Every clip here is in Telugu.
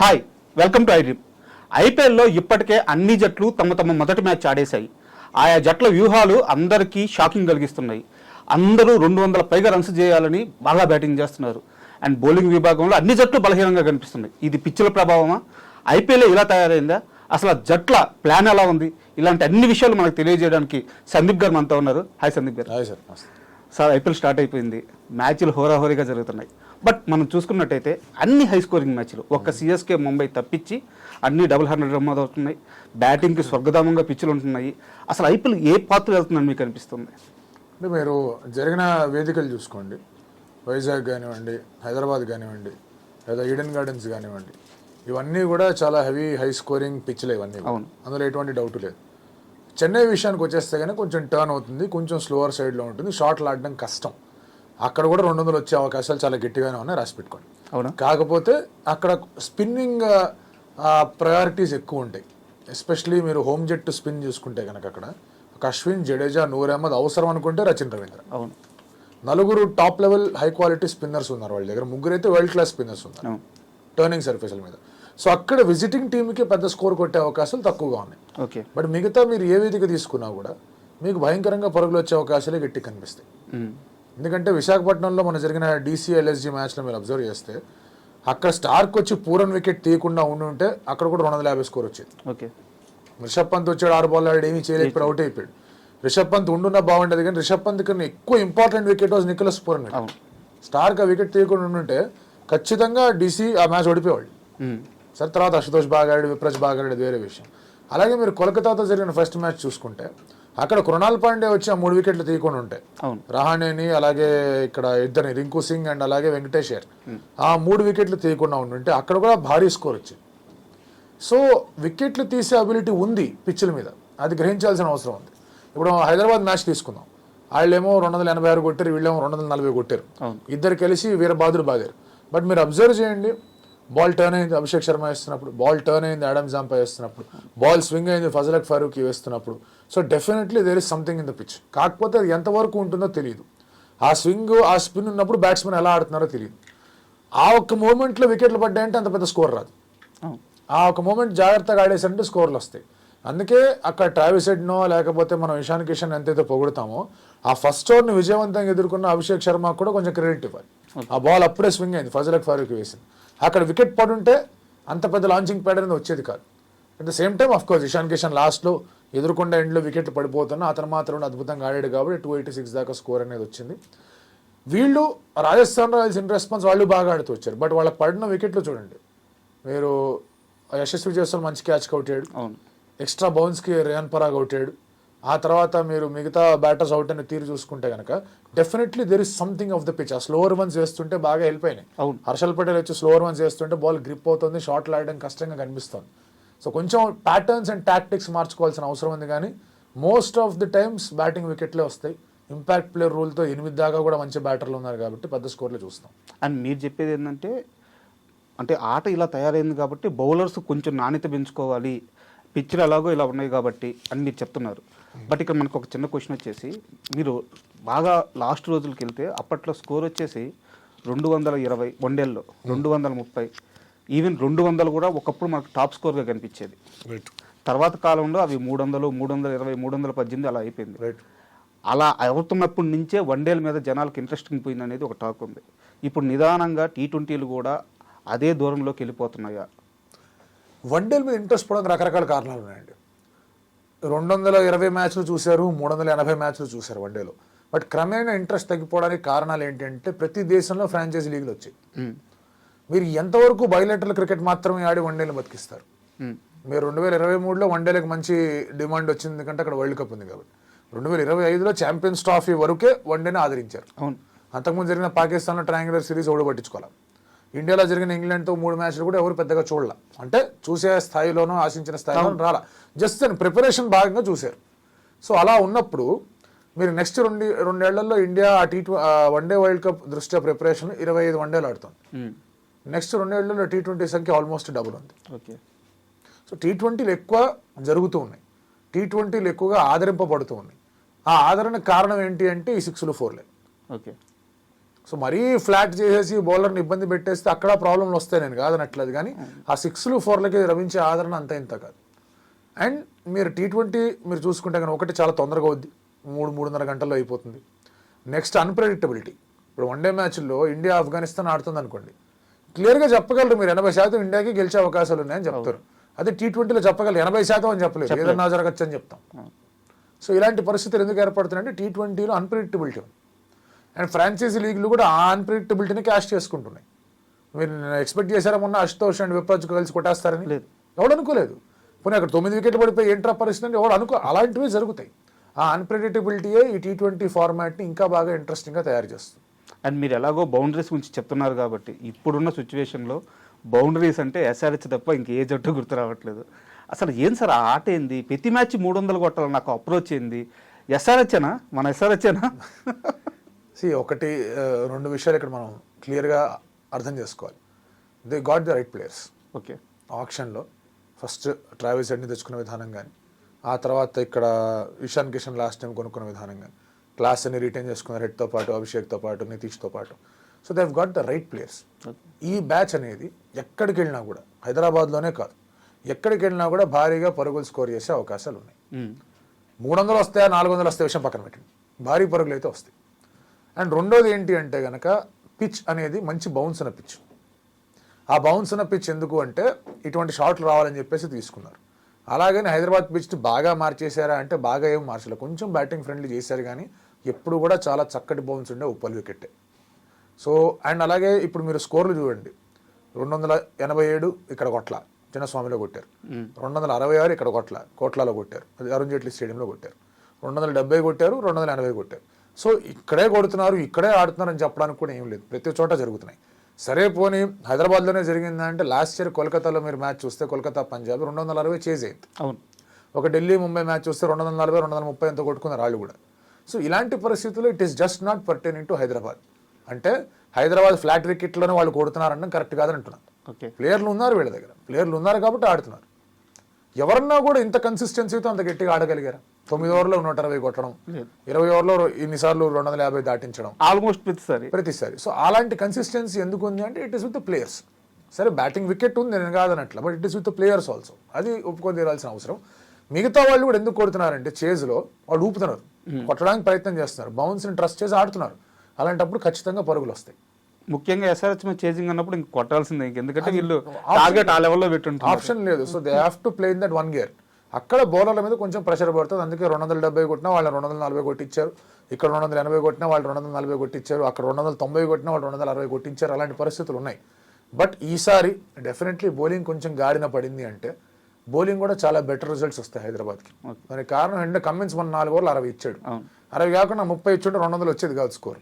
Hi, welcome to iDream. ఐపీఎల్లో ఇప్పటికే అన్ని జట్లు తమ తమ మొదటి మ్యాచ్ ఆడేశాయి. ఆయా జట్ల వ్యూహాలు అందరికీ షాకింగ్ కలిగిస్తున్నాయి. అందరూ 200 పైగా రన్స్ చేయాలని బాగా బ్యాటింగ్ చేస్తున్నారు. అండ్ బౌలింగ్ విభాగంలో అన్ని జట్లు బలహీనంగా కనిపిస్తున్నాయి. ఇది పిచ్చుల ప్రభావమా? ఐపీఎల్ ఇలా తయారైందా? అసలు ఆ జట్ల ప్లాన్ ఎలా ఉంది? ఇలాంటి అన్ని విషయాలు మనకు తెలియజేయడానికి సందీప్ గారు మనతో ఉన్నారు. హాయ్ సందీప్ గారు. Hi sir. Sir, IPL start అయిపోయింది. మ్యాచ్లు హోరాహోరీగా జరుగుతున్నాయి. బట్ మనం చూసుకున్నట్టయితే అన్ని హై స్కోరింగ్ మ్యాచ్లు, ఒక్క సిఎస్కే ముంబై తప్పించి అన్ని 100 నమోదవుతున్నాయి. బ్యాటింగ్కి స్వర్గధామంగా పిచ్చులు ఉంటున్నాయి. అసలు ఐపీఎల్ ఏ పాత్ర వెళ్తుందని మీకు అనిపిస్తుంది? అంటే మీరు జరిగిన వేదికలు చూసుకోండి, వైజాగ్ కానివ్వండి, హైదరాబాద్ కానివ్వండి, లేదా ఈడెన్ గార్డెన్స్ కానివ్వండి, ఇవన్నీ కూడా చాలా హై స్కోరింగ్ పిచ్లే ఇవన్నీ. అవును, అందులో ఎటువంటి డౌట్ లేదు. చెన్నై విషయానికి వచ్చేస్తే కానీ కొంచెం టర్న్ అవుతుంది, కొంచెం స్లోవర్ సైడ్లో ఉంటుంది, షాట్లు ఆడడం కష్టం. అక్కడ కూడా 200 వచ్చే అవకాశాలు చాలా గట్టిగానే ఉన్నాయి, రాసి పెట్టుకోండి. అవునా? కాకపోతే అక్కడ స్పిన్నింగ్ ప్రయారిటీస్ ఎక్కువ ఉంటాయి. ఎస్పెషలీ మీరు హోమ్ జెట్ స్పిన్ చూసుకుంటే కనుక అక్కడ అశ్విన్, జడేజా, నూర్ అహ్మద్ అవసరం అనుకుంటే రచిన్ రవీంద్ర. అవును, 4 top level high quality spinners ఉన్నారు వాళ్ళ దగ్గర. 3 అయితే వరల్డ్ క్లాస్ స్పిన్నర్స్ ఉన్నారు టర్నింగ్ సర్ఫేస్ల మీద. సో అక్కడ విజిటింగ్ టీంకి పెద్ద స్కోర్ కొట్టే అవకాశాలు తక్కువగా ఉన్నాయి. ఓకే. బట్ మిగతా మీరు ఏ వేదిక తీసుకున్నా కూడా మీకు భయంకరంగా పరుగులు వచ్చే అవకాశాలే గట్టి కనిపిస్తాయి. ఎందుకంటే విశాఖపట్నంలో మన జరిగిన DCLSG మ్యాచ్లో మీరు అబ్జర్వ్ చేస్తే అక్కడ స్టార్క్ వచ్చి పూరన్ వికెట్ తీయకుండా ఉంటే అక్కడ కూడా 250 స్కోర్ వచ్చేది. ఓకే. రిషబ్ పంత్ వచ్చాడు, 6 బాల్ ఆడాడు, ఏమీ చేయలేకపోయాడు, అవుట్ అయిపోయాడు. రిషబ్ పంత్ ఉండున్నా బాగుండేది, కానీ రిషబ్ పంత్ కన్నా ఎక్కువ important wicket was Nicholas Pooran. Starc ఆ వికెట్ తీయకుండా ఉంటే ఖచ్చితంగా DC ఆ మ్యాచ్ ఓడిపోయేవాళ్ళు. సరే, తర్వాత అశుతోష్ బాగా ఆడాడు, విప్రజ్ బాగా ఆడాడు, వేరే విషయం. అలాగే మీరు కోల్కతాతో జరిగిన ఫస్ట్ మ్యాచ్ చూసుకుంటే అక్కడ కృణాల్ పాండే వచ్చి ఆ 3 వికెట్లు తీయకుండా ఉంటాయి. రహానేని, అలాగే ఇక్కడ ఇద్దరిని రింకు సింగ్ అండ్ అలాగే వెంకటేశ్వర్, ఆ 3 వికెట్లు తీయకుండా ఉంటే అక్కడ కూడా భారీ స్కోర్ వచ్చింది. సో వికెట్లు తీసే అబిలిటీ ఉంది పిచ్చుల మీద, అది గ్రహించాల్సిన అవసరం ఉంది. ఇప్పుడు హైదరాబాద్ మ్యాచ్ తీసుకుందాం, వాళ్ళేమో 286 కొట్టారు, వీళ్ళేమో 240 కొట్టారు, ఇద్దరు కలిసి వీరబాదులు బాగారు. బట్ మీరు అబ్జర్వ్ చేయండి, బాల్ టర్న్ అయింది అభిషేక్ శర్మ వేస్తున్నప్పుడు, బాల్ టర్న్ అయింది ఆడమ్ జాంపా వేస్తున్నప్పుడు, బాల్ స్వింగ్ అయింది ఫజల్ ఫారూక్ వేస్తున్నప్పుడు. So definitely there is something in the pitch. కాకపోతే అది ఎంతవరకు ఉంటుందో తెలియదు. ఆ స్వింగ్, ఆ స్పిన్ ఉన్నప్పుడు బ్యాట్స్మెన్ ఎలా ఆడుతున్నారో తెలియదు. ఆ ఒక్క మూమెంట్లో వికెట్లు పడ్డాయంటే అంత పెద్ద స్కోర్ రాదు. ఆ ఒక మూమెంట్ జాగ్రత్తగా ఆడేసంటే స్కోర్లు వస్తాయి. అందుకే అక్కడ ట్రావిస్ హెడ్నో లేకపోతే మనం ఇషాన్ కిషన్ ఎంతైతే పొగుడుతామో, ఆ ఫస్ట్ ఓవర్ని విజయవంతంగా ఎదుర్కొన్న అభిషేక్ శర్మ కూడా కొంచెం క్రెడిట్ ఇవ్వాలి. ఆ బాల్ అప్పుడే స్వింగ్ అయింది, ఫజల్ ఫారూక్ వేసింది. అక్కడ వికెట్ పడుంటే అంత పెద్ద లాంచింగ్ ప్యాడ్ అనేది వచ్చేది కాదు. At the same time of course Ishan Kishan లాస్ట్లో ఎదుర్కొండ ఎండ్లో వికెట్లు పడిపోతున్నా అతను మాత్రం అద్భుతంగా ఆడాడు కాబట్టి 286 దాకా స్కోర్ అనేది వచ్చింది. వీళ్ళు రాజస్థాన్ రాయల్స్ ఇన్ రెస్పాన్స్ వాళ్ళు బాగా ఆడుతూ వచ్చారు. బట్ వాళ్ళకి పడిన వికెట్లు చూడండి, మీరు యశస్వి జైస్వాల్ మంచి క్యాచ్ కొట్టాడు, ఎక్స్ట్రా బౌన్స్కి రేయాన్ పరాగ్ అవుతాడు. ఆ తర్వాత మీరు మిగతా బ్యాటర్స్ అవుట్ అనే తీరు చూసుకుంటే కనుక definitely there is something of the pitch. ఆ స్లోవర్ వన్స్ వేస్తుంటే బాగా హెల్ప్ అయినాయి. హర్షల్ పటేల్ వచ్చి స్లోవర్ వన్స్ వేస్తుంటే బాల్ గ్రిప్ అవుతుంది, షాట్లు ఆడడం కష్టంగా కనిపిస్తుంది. సో కొంచెం ప్యాటర్న్స్ అండ్ టాక్టిక్స్ మార్చుకోవాల్సిన అవసరం ఉంది. కానీ most of the times batting వికెట్లే వస్తాయి. ఇంపాక్ట్ ప్లేయర్ రూల్తో 8 దాకా కూడా మంచి బ్యాటర్లు ఉన్నారు కాబట్టి పెద్ద స్కోర్లు చూస్తాం. అండ్ మీరు చెప్పేది ఏంటంటే, ఆట ఇలా తయారైంది కాబట్టి బౌలర్స్ కొంచెం నాణ్యత పెంచుకోవాలి, పిచ్చులు ఎలాగో ఇలా ఉన్నాయి కాబట్టి అని మీరు చెప్తున్నారు. బట్ ఇక్కడ మనకు ఒక చిన్న క్వశ్చన్ వచ్చేసి, మీరు బాగా లాస్ట్ రోజులకి వెళ్తే అప్పట్లో స్కోర్ వచ్చేసి 220 వన్డేల్లో, 230, ఈవెన్ 200 కూడా ఒకప్పుడు మనకు టాప్ స్కోర్గా కనిపించేది. తర్వాత కాలంలో అవి 300, 320, 318 అలా అయిపోయింది. అలా అవుతున్నప్పటి నుంచే వన్డేల మీద జనాలకు ఇంట్రెస్టింగ్ పోయింది అనేది ఒక టాక్ ఉంది. ఇప్పుడు నిదానంగా T20లు కూడా అదే దూరంలోకి వెళ్ళిపోతున్నాయా? వన్డేల మీద ఇంట్రెస్ట్ పోవడానికి రకరకాల కారణాలు ఉన్నాయండి. 220 మ్యాచ్లు చూశారు, 380 మ్యాచ్లు చూశారు వన్డేలో. బట్ క్రమేణా ఇంట్రెస్ట్ తగ్గిపోవడానికి కారణాలు ఏంటంటే ప్రతి దేశంలో ఫ్రాంచైజీ లీగులు వచ్చాయి. మీరు ఎంతవరకు బయలెటరల్ క్రికెట్ మాత్రమే ఆడి వన్డేలు బతికిస్తారు? మీరు 2023లో వన్డేలకు మంచి డిమాండ్ వచ్చింది, ఎందుకంటే అక్కడ వరల్డ్ కప్ ఉంది కాబట్టి. 2025లో ఛాంపియన్స్ ట్రోఫీ వరకే వన్డేని ఆదరించారు. అంతకుముందు జరిగిన పాకిస్తాన్లో ట్రయాంగులర్ సిరీస్ ఎవడు పట్టించుకోవాలి. ఇండియాలో జరిగిన ఇంగ్లాండ్తో 3 మ్యాచ్లు కూడా ఎవరు పెద్దగా చూడాల, అంటే చూసే స్థాయిలోనో ఆశించిన స్థాయిలోనూ రాలా, జస్ట్ దాని ప్రిపరేషన్ భాగంగా చూశారు. సో అలా ఉన్నప్పుడు మీరు నెక్స్ట్ రెండేళ్లలో ఇండియా వన్డే వరల్డ్ కప్ దృష్ట్యా ప్రిపరేషన్ 25 వన్డేలు ఆడుతుంది. నెక్స్ట్ 2 ఏళ్లలో T20 సంఖ్య ఆల్మోస్ట్ డబుల్ ఉంది. సో T20లు ఎక్కువ జరుగుతూ ఉన్నాయి, T20లు ఎక్కువగా ఆదరింపబడుతూ ఉన్నాయి. ఆ ఆదరణ కారణం ఏంటి అంటే ఈ 6లు 4లే. సో మరీ ఫ్లాట్ చేసేసి బౌలర్ని ఇబ్బంది పెట్టేస్తే అక్కడ ప్రాబ్లంలు వస్తాయి, నేను కాదనట్లేదు. కానీ ఆ 6లు 4లకి రవించే ఆదరణ అంత ఇంత కాదు. అండ్ మీరు T20 మీరు చూసుకుంటే కానీ ఒకటి చాలా తొందరగా అవుద్ది, 3-3.5 గంటల్లో అయిపోతుంది. Next unpredictability. ఇప్పుడు వన్డే మ్యాచ్ల్లో ఇండియా ఆఫ్ఘనిస్తాన్ ఆడుతుంది అనుకోండి, క్లియర్గా చెప్పగలరు మీరు 80% ఇండియాకి గెలిచే అవకాశాలు ఉన్నాయని చెప్తారు. అదే T20లో చెప్పగలరు 80% అని చెప్పలేదు, ఏదన్నా జరగచ్చు అని చెప్తాం. సో ఇలాంటి పరిస్థితులు ఎందుకు ఏర్పడుతున్నాయంటే T20లో అన్ప్రెడిక్టబిలిటీ ఉంది. అండ్ ఫ్రాంచైజీ లీగ్లు కూడా ఆ అన్ప్రెడిక్టబిలిటీని క్యాష్ చేసుకుంటున్నాయి. మీరు ఎక్స్పెక్ట్ చేశారా మొన్న అశుతోష్ అండ్ విప్రాజ్ కలిసి కొట్టేస్తారని? లేదు, ఎవడు అనుకోలేదు. పోనీ అక్కడ 9 వికెట్లు పడిపోయి ఏంట్రా పరిస్థితి అంటే ఎవడు అలాంటివి జరుగుతాయి. ఆ అన్ప్రెడిక్టబిలిటీయే ఈ T20 ఫార్మాట్ని ఇంకా బాగా ఇంట్రెస్టింగ్గా తయారు చేస్తుంది. అండ్ మీరు ఎలాగో బౌండరీస్ గురించి చెప్తున్నారు కాబట్టి ఇప్పుడున్న సిచ్యువేషన్లో బౌండరీస్ అంటే SRH తప్ప ఇంకే జట్టు గుర్తు రావట్లేదు. అసలు ఏం సార్ ఆ ఆట ఏంది? ప్రతి మ్యాచ్ 300 కొట్టాలి, నాకు అప్రోచ్ ఏంది? SRHనా? మన SRHనా? ఒకటి 2 విషయాలు ఇక్కడ మనం క్లియర్గా అర్థం చేసుకోవాలి. They got the right players. Okay, ఆప్షన్లో ఫస్ట్ ట్రావెల్స్ హెడ్ని తెచ్చుకునే విధానం కానీ, ఆ తర్వాత ఇక్కడ ఇషాన్ కిషన్ లాస్ట్ టైం కొనుక్కున్న విధానం కానీ, క్లాస్ అని రిటైన్ చేసుకున్నారు హెడ్తో పాటు, అభిషేక్తో పాటు, నితీష్తో పాటు. So they have got the right players. ఈ బ్యాచ్ అనేది ఎక్కడికి వెళ్ళినా కూడా, హైదరాబాద్లోనే కాదు ఎక్కడికి వెళ్ళినా కూడా భారీగా పరుగులు స్కోర్ చేసే అవకాశాలు ఉన్నాయి. 300 వస్తాయా 400 వస్తాయి విషయం పక్కన పెట్టండి, భారీ పరుగులు అయితే వస్తాయి. అండ్ రెండోది ఏంటి అంటే కనుక పిచ్ అనేది మంచి బౌన్స్ ఉన్న పిచ్. ఆ బౌన్స్ ఉన్న పిచ్ ఎందుకు అంటే ఇటువంటి షాట్లు రావాలని చెప్పేసి తీసుకున్నారు. అలాగని హైదరాబాద్ పిచ్ని బాగా మార్చేశారా అంటే బాగా ఏం మార్చలేదు, కొంచెం బ్యాటింగ్ ఫ్రెండ్లీ చేశారు. కానీ ఎప్పుడు కూడా చాలా చక్కటి బౌన్స్ ఉండే ఉప్పల్ వికెట్టే. సో అండ్ అలాగే ఇప్పుడు మీరు స్కోర్లు చూడండి, 287 ఇక్కడ కొట్ల చిన్నస్వామిలో కొట్టారు, 266 ఇక్కడ కోట్లాలో కొట్టారు, అది అరుణ్ జైట్లీ స్టేడియంలో కొట్టారు, 270 కొట్టారు, 280 కొట్టారు. సో ఇక్కడే కొడుతున్నారు, ఇక్కడే ఆడుతున్నారు అని చెప్పడానికి కూడా ఏం లేదు, ప్రతి చోట జరుగుతున్నాయి. సరే పోనీ హైదరాబాద్లోనే జరిగిందంటే లాస్ట్ ఇయర్ కోల్కతాలో మీరు మ్యాచ్ చూస్తే కోల్కతా పంజాబ్ 260 చేజ్ అయింది. అవును. ఒక ఢిల్లీ ముంబై మ్యాచ్ చూస్తే 240, 230 ఎంతో కొట్టుకున్నారు వాళ్ళు కూడా. సో ఇలాంటి పరిస్థితుల్లో it is just not pertaining to Hyderabad. అంటే హైదరాబాద్ ఫ్లాట్ వికెట్లోనే వాళ్ళు కొడుతున్నారన్న కరెక్ట్ కాదని అంటున్నారు. ఓకే, ప్లేయర్లు ఉన్నారు వీళ్ళ దగ్గర, ప్లేయర్లు ఉన్నారు కాబట్టి ఆడుతున్నారు. ఎవరన్నా కూడా ఇంత కన్సిస్టెన్సీతో అంత గట్టిగా ఆడగలిగారా? 9 ఓవర్లో 120 కొట్టడం, 20 ఓవర్లో ఇన్నిసార్లు 250 దాటించడం ఆల్మోస్ట్ ప్రతిసారి. సో అలాంటి కన్సిస్టెన్సీ ఎందుకు ఉంది అంటే it is with the players. సరే బ్యాటింగ్ వికెట్ ఉంది నేను కాదనట్ల, but it is with the players also, అది ఒప్పుకొని తీరాల్సిన అవసరం. మిగతా వాళ్ళు కూడా ఎందుకు కొడుతున్నారంటే చేజ్లో వాళ్ళు ఊపుతున్నారు, కొట్టడానికి ప్రయత్నం చేస్తున్నారు, బౌన్స్ని ట్రస్ట్ చేసి ఆడుతున్నారు. అలాంటప్పుడు ఖచ్చితంగా పరుగులు వస్తాయి. ముఖ్యంగా SRH మీద చేజింగ్ అన్నప్పుడు ఇంక కొట్టాల్సిందే, ఎందుకంటే వీళ్ళు టార్గెట్ ఆ లెవెల్లో పెట్టుంటారు, ఆప్షన్ లేదు. So they have to play in that 1 gear. అక్కడ బౌలర్ల మీద కొంచెం ప్రెషర్ పడుతుంది. అందుకే 270 కొట్టినా వాళ్ళు 240 కొట్టించారు, ఇక్కడ 280 కొట్టినా వాళ్ళు 240 కొట్టించారు, అక్కడ 290 కొట్టినా వాళ్ళు 260 కొట్టించారు. అలాంటి పరిస్థితులు ఉన్నాయి. బట్ ఈసారి డెఫినెట్లీ బౌలింగ్ కొంచెం గాడిన పడింది అంటే బౌలింగ్ కూడా చాలా బెటర్ రిజల్ట్స్ వస్తాయి హైదరాబాద్కి. దానికి కారణం ఏంటంటే కమిన్స్ మన 4 ఓవర్లు 60 ఇచ్చాడు. 60 కాకుండా 30 ఇచ్చుంటే 200 వచ్చేది కాదు స్కోర్.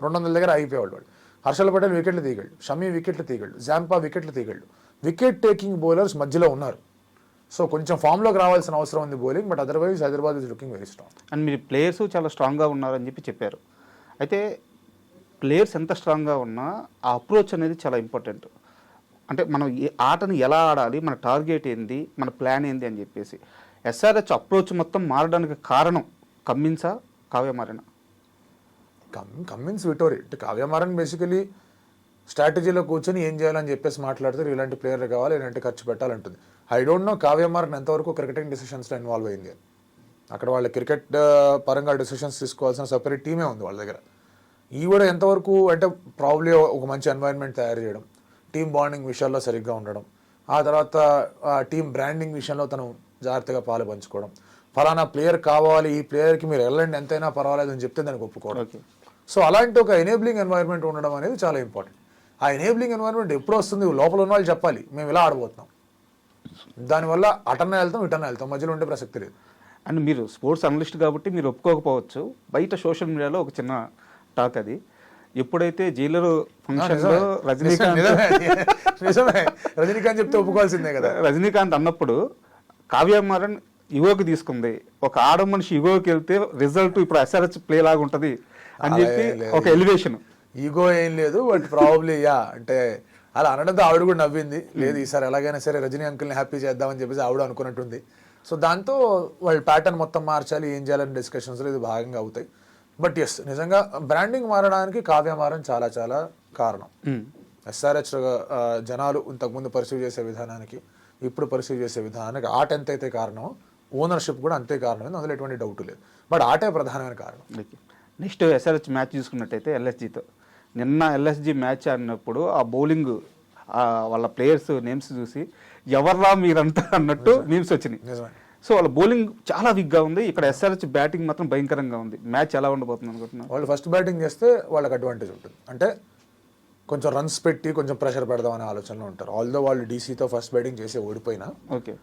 200 దగ్గర అయిపోయేవాళ్ళు వాళ్ళు. హర్షల్ పటేల్ వికెట్లు తీయగలడు, షమీ వికెట్లు తీయగలడు, జాంపా వికెట్లు తీయగలడు. వికెట్ టేకింగ్ బౌలర్స్ మధ్యలో ఉన్నారు. సో కొంచెం ఫామ్లోకి రావాల్సిన అవసరం ఉంది bowling, but otherwise Hyderabad is looking very strong. And మీరు ప్లేయర్స్ చాలా స్ట్రాంగ్గా ఉన్నారని చెప్పారు. అయితే ప్లేయర్స్ ఎంత స్ట్రాంగ్గా ఉన్నా ఆ అప్రోచ్ అనేది చాలా ఇంపార్టెంట్. అంటే మనం ఆటని ఎలా ఆడాలి, మన టార్గెట్ ఏంది, మన ప్లాన్ ఏంది అని చెప్పేసి SRH అప్రోచ్ మొత్తం మారడానికి కారణం కమ్మిన్సా, కావ్యమారేనా? కమ్మిన్స్ విటోరీ. కావ్యమారన్ బేసికలీ స్ట్రాటజీలో కూర్చొని ఏం చేయాలని చెప్పేసి మాట్లాడుతారు, ఇలాంటి ప్లేయర్లు కావాలి, ఇలాంటి ఖర్చు పెట్టాలంటుంది. ఐ డోంట్ నో కావ్యమారన్ ఎంతవరకు క్రికెటింగ్ డిసిషన్స్లో ఇన్వాల్వ్ అయింది. అక్కడ వాళ్ళ క్రికెట్ పరంగా డిసిషన్స్ తీసుకోవాల్సిన సపరేట్ టీమే ఉంది వాళ్ళ దగ్గర. ఈ కూడా ఎంతవరకు అంటే ప్రాబ్లీ ఒక మంచి ఎన్వైరన్మెంట్ తయారు చేయడం, టీమ్ బాండింగ్ విషయాల్లో సరిగ్గా ఉండడం, ఆ తర్వాత టీమ్ బ్రాండింగ్ విషయంలో తను జాగ్రత్తగా పాలు పంచుకోవడం, ఫలానా ప్లేయర్ కావాలి, ఈ ప్లేయర్కి మీరు వెళ్ళండి ఎంతైనా పర్వాలేదు అని చెప్తే దానికి ఒప్పుకోవడం. సో అలాంటి ఒక ఎనేబ్లింగ్ ఎన్వైరన్మెంట్ ఉండడం అనేది చాలా ఇంపార్టెంట్. ఆ ఎనేబ్లింగ్ ఎన్వైరన్మెంట్ ఎప్పుడు వస్తుంది? లోపల ఉన్న వాళ్ళు చెప్పాలి మేము ఇలా ఆడబోతున్నాం, దానివల్ల అటన్నా వెళ్తాం ఇటన్నా వెళ్తాం, మధ్యలో ఉండే ప్రసక్తి లేదు. అండ్ మీరు స్పోర్ట్స్ అనలిస్ట్ కాబట్టి మీరు ఒప్పుకోకపోవచ్చు, బయట సోషల్ మీడియాలో ఒక చిన్న టాక్ అది, ఎప్పుడైతే జైలర్ ఫంక్షన్లో రజనీకాంత్ చెప్తే ఒప్పుకోవాల్సిందే కదా. రజనీకాంత్ అన్నప్పుడు కావ్యమారన్ ఇగోకి తీసుకుంది, ఒక ఆడ మనిషి ఇగోకి వెళ్తే రిజల్ట్ ఇప్పుడు SRH ప్లే లాగా ఉంటుంది అని చెప్పి ఒక ఎలివేషన్. ఈగో ఏం లేదు, బట్ ప్రాబ్లీ అంటే అలా అనడంతో ఆవిడ కూడా నవ్వింది. లేదు ఈసారి ఎలాగైనా సరే రజనీ అంకుల్ని హ్యాపీ చేద్దామని చెప్పేసి ఆవిడ అనుకున్నట్టుంది. సో దాంతో వాళ్ళు ప్యాటర్న్ మొత్తం మార్చాలి, ఏం చేయాలని డిస్కషన్స్లో ఇది భాగంగా అవుతాయి. బట్ ఎస్ నిజంగా బ్రాండింగ్ మారడానికి కావ్యమారం చాలా చాలా కారణం. ఎస్ఆర్హెచ్ జనాలు ఇంతకుముందు పర్సీవ్ చేసే విధానానికి ఇప్పుడు పర్సీవ్ చేసే విధానానికి ఆట ఎంతైతే కారణమో ఓనర్షిప్ కూడా అంతే కారణం, అందులో ఎటువంటి డౌట్ లేదు. బట్ ఆటే ప్రధానమైన కారణం. నెక్స్ట్ ఎస్ఆర్హెచ్ మ్యాచ్ చూసుకున్నట్టయితే ఎల్ఎస్జితో నిన్న ఎల్ఎస్జి మ్యాచ్ ఆడినప్పుడు ఆ బౌలింగ్ వాళ్ళ ప్లేయర్స్ నేమ్స్ చూసి ఎవర్రా మీరంతా అన్నట్టు నేమ్స్ వచ్చినాయి. నిజమే. సో వాళ్ళ బౌలింగ్ చాలా వీక్గా ఉంది. ఇక్కడ ఎస్ఆర్హెచ్ బ్యాటింగ్ మాత్రం భయంకరంగా ఉంది. మ్యాచ్ ఎలా ఉండబోతుంది అనుకుంటున్నాను? వాళ్ళు ఫస్ట్ బ్యాటింగ్ చేస్తే వాళ్ళకి అడ్వాంటేజ్ ఉంటుంది. అంటే కొంచెం రన్స్ పెట్టి కొంచెం ప్రెషర్ పెడదామనే ఆలోచనలో ఉంటారు. ఆల్దో వాళ్ళు డీసీతో ఫస్ట్ బ్యాటింగ్ చేసి ఓడిపోయినా ఓకే,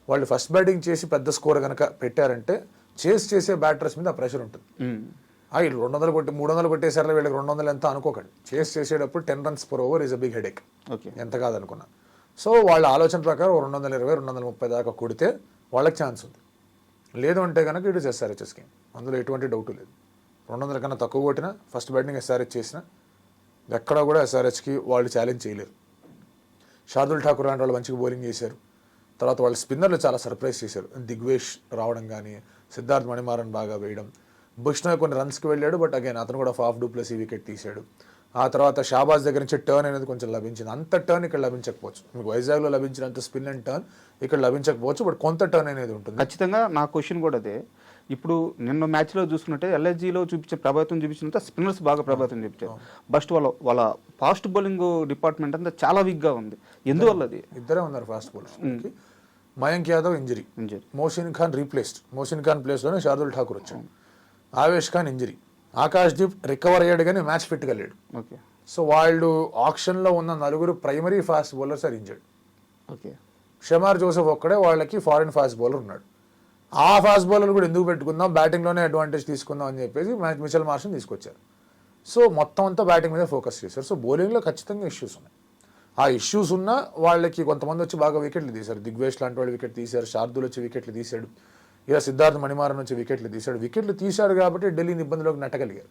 వాళ్ళు ఫస్ట్ బ్యాటింగ్ చేసి పెద్ద స్కోర్ కనుక పెట్టారంటే చేసే బ్యాటర్స్ మీద ఆ ప్రెషర్ ఉంటుంది. వీళ్ళు 200 కొట్టి 300 కొట్టేసారు, వీళ్ళకి 200 ఎంత అనుకోకండి. చేసేటప్పుడు 10 runs per over is a big headache. Okay, ఎంత కాదనుకున్నా. సో వాళ్ళ ఆలోచన ప్రకారం 220 230 దాకా కొడితే వాళ్ళకి ఛాన్స్ ఉంది. లేదు అంటే కనుక ఇటు ఎస్ఆర్హెచ్ స్కీమ్, అందులో ఎటువంటి డౌట్ లేదు. 200 కన్నా తక్కువ కొట్టినా ఫస్ట్ బ్యాటింగ్ ఎస్ఆర్హెచ్ చేసినా ఎక్కడా కూడా ఎస్ఆర్హెచ్కి వాళ్ళు ఛాలెంజ్ చేయలేరు. శార్దుల్ ఠాకూర్ లాంటి వాళ్ళు మంచిగా బౌలింగ్ చేశారు. తర్వాత వాళ్ళ స్పిన్నర్లు చాలా సర్ప్రైజ్ చేశారు. దిగ్వేష్ రావడం కానీ, సిద్ధార్థ్ మణిమారన్ బాగా వేయడం, బుష్నోయ్ కొన్ని రన్స్కి వెళ్ళాడు, బట్ అగైన్ అతను కూడా ఫాఫ్ డూప్లెసీ వికెట్ తీశాడు. ఆ తర్వాత షాబాజ్ దగ్గర నుంచి టర్న్ అనేది కొంచెం లభించింది. అంత టర్న్ ఇక్కడ లభించకపోవచ్చు, మీకు వైజాగ్లో లభించినంత స్పిన్ అండ్ టర్న్ ఇక్కడ లభించకపోవచ్చు, బట్ కొంత టర్న్ అనేది ఉంటుంది. ఖచ్చితంగా నా క్వశ్చన్ కూడా అదే. ఇప్పుడు నిన్న మ్యాచ్లో చూసుకుంటే ఎల్ఎస్జీలో చూపించే ప్రభావితం చూపించినంత స్పిన్నర్స్ బాగా ప్రభావితం చూపించారు. బస్ట్ వాళ్ళ ఫాస్ట్ బౌలింగ్ డిపార్ట్మెంట్ అంతా చాలా వీక్గా ఉంది. ఎందువల్ల అది? ఇద్దరే ఉన్నారు fast bowlers. Mayank Yadav injury, Mohsin Khan replaced, Mohsin Khan ప్లేస్లోనే శార్దుల్ ఠాకూర్ వచ్చాడు. ఆవేష్ ఖాన్ ఇంజరీ, ఆకాష్ దీప్ రికవర్ అయ్యాడు కానీ మ్యాచ్ ఫిట్ వెళ్ళాడు. ఓకే, సో వాళ్ళు ఆప్షన్లో ఉన్న 4 primary fast bowlers are injured. Okay, Shamar Joseph ఒక్కడే వాళ్ళకి ఫారిన్ ఫాస్ట్ బౌలర్ ఉన్నాడు. ఆ ఫాస్ట్ బౌలర్ కూడా ఎందుకు పెట్టుకుందాం, బ్యాటింగ్లోనే అడ్వాంటేజ్ తీసుకుందాం అని చెప్పేసి మిచెల్ మార్ష్ని తీసుకొచ్చారు. సో మొత్తం అంతా బ్యాటింగ్ మీద ఫోకస్ చేశారు. సో బౌలింగ్లో ఖచ్చితంగా ఇష్యూస్ ఉన్నాయి. ఆ ఇష్యూస్ ఉన్నా వాళ్ళకి కొంతమంది వచ్చి బాగా వికెట్లు తీశారు. దిగ్వేష్ లాంటి వాళ్ళు వికెట్ తీశారు, శార్దుల్ వచ్చి వికెట్లు తీశాడు, ఇలా సిద్ధార్థ్ మణిమారన్ నుంచి వికెట్లు తీశాడు. వికెట్లు తీశాడు కాబట్టి ఢిల్లీని ఇబ్బందిలోకి నెట్టగలిగారు,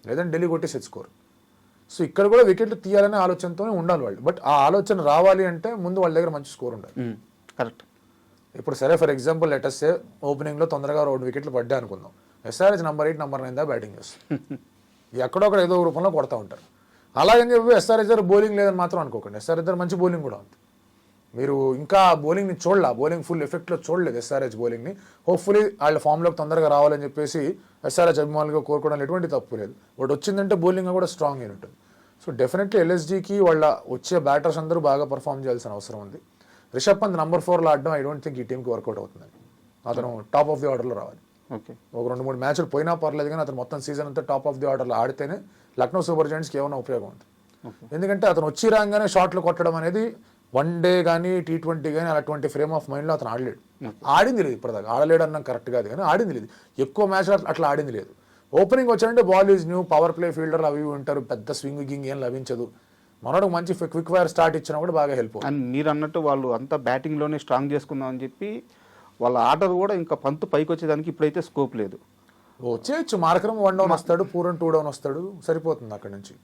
లేదంటే ఢిల్లీ కొట్టి స్కోర్. సో ఇక్కడ కూడా వికెట్లు తీయాలనే ఆలోచనతోనే ఉండాలి వాళ్ళు. బట్ ఆ ఆలోచన రావాలి అంటే ముందు వాళ్ళ దగ్గర మంచి స్కోర్ ఉండాలి. కరెక్ట్. ఇప్పుడు సరే ఫర్ ఎగ్జాంపుల్ లెటర్సే ఓపెనింగ్లో తొందరగా 2 వికెట్లు పడ్డా అనుకుందాం, ఎస్ఆర్హెచ్ నెంబర్ 8 నెంబర్ 9 దా బ్యాటింగ్ చేస్తుంది. ఎక్కడొక్కడ ఏదో రూపంలో కొడతా ఉంటారు. అలాగని చెప్పి ఎస్ఆర్హెచ్ దగ్గర బౌలింగ్ లేదని మాత్రం అనుకోకండి. ఎస్ఆర్హెచ్ దగ్గర మంచి బౌలింగ్ కూడా ఉంది. మీరు ఇంకా బౌలింగ్ని చూడలే, బౌలింగ్ ఫుల్ ఎఫెక్ట్లో చూడలేదు ఎస్ఆర్హెచ్ బౌలింగ్ని. హోప్ఫుల్లీ వాళ్ళ ఫామ్లోకి తొందరగా రావాలని చెప్పేసి ఎస్ఆర్హెచ్ అభిమానులుగా కోరుకోవడం ఎటువంటి తప్పు లేదు. బట్ వచ్చిందంటే బౌలింగ్ కూడా స్ట్రాంగ్ అయిన ఉంటుంది. సో డెఫినెట్లీ ఎల్ఎస్జీకి వాళ్ళ వచ్చే బ్యాటర్స్ అందరూ బాగా పర్ఫామ్ చేయాల్సిన అవసరం ఉంది. రిషబ్ పంత్ నెంబర్ 4లో ఆడడం ఐ డోంట్ థింక్ ఈ టీంకి వర్కౌట్ అవుతుందని. అతను టాప్ ఆఫ్ ది ఆర్డర్లో రావాలి. ఓకే, ఒక 2-3 మ్యాచ్లు పోయినా పర్లేదు కానీ అతను మొత్తం సీజన్ అంతా టాప్ ఆఫ్ ది ఆర్డర్లో ఆడితేనే లక్నో సూపర్ జైంట్స్కి ఏమైనా ఉపయోగం ఉంది. ఎందుకంటే అతను వచ్చి రాగానే షాట్లు కొట్టడం అనేది వన్డే కానీ T20 కానీ అటువంటి ఫ్రేమ్ ఆఫ్ మైండ్లో అతను ఆడలేడు. ఆడింది లేదు ఇప్పటిదాకా, ఆడలేడు అన్న కరెక్ట్ కాదు కానీ ఆడింది లేదు. ఎక్కువ మ్యాచ్ అట్లా ఆడింది లేదు. ఓపెనింగ్ వచ్చాడంటే ball is new, power play fielder అవి ఉంటారు, పెద్ద స్వింగ్ గింగ్ ఏం లభించదు. మనోడు మంచి క్విక్ ఫైర్ స్టార్ట్ ఇచ్చినా కూడా బాగా హెల్ప్. అండ్ మీరు అన్నట్టు వాళ్ళు అంతా బ్యాటింగ్లోనే స్ట్రాంగ్ చేసుకుందాం అని చెప్పి వాళ్ళ ఆర్డర్ కూడా ఇంకా పంత్ పైకి వచ్చేదానికి ఇప్పుడైతే స్కోప్ లేదు. వచ్చేయచ్చు, మార్కరం 1 డౌన్ వస్తాడు, పూరన్ 2 డౌన్ వస్తాడు, సరిపోతుంది. అక్కడ నుంచి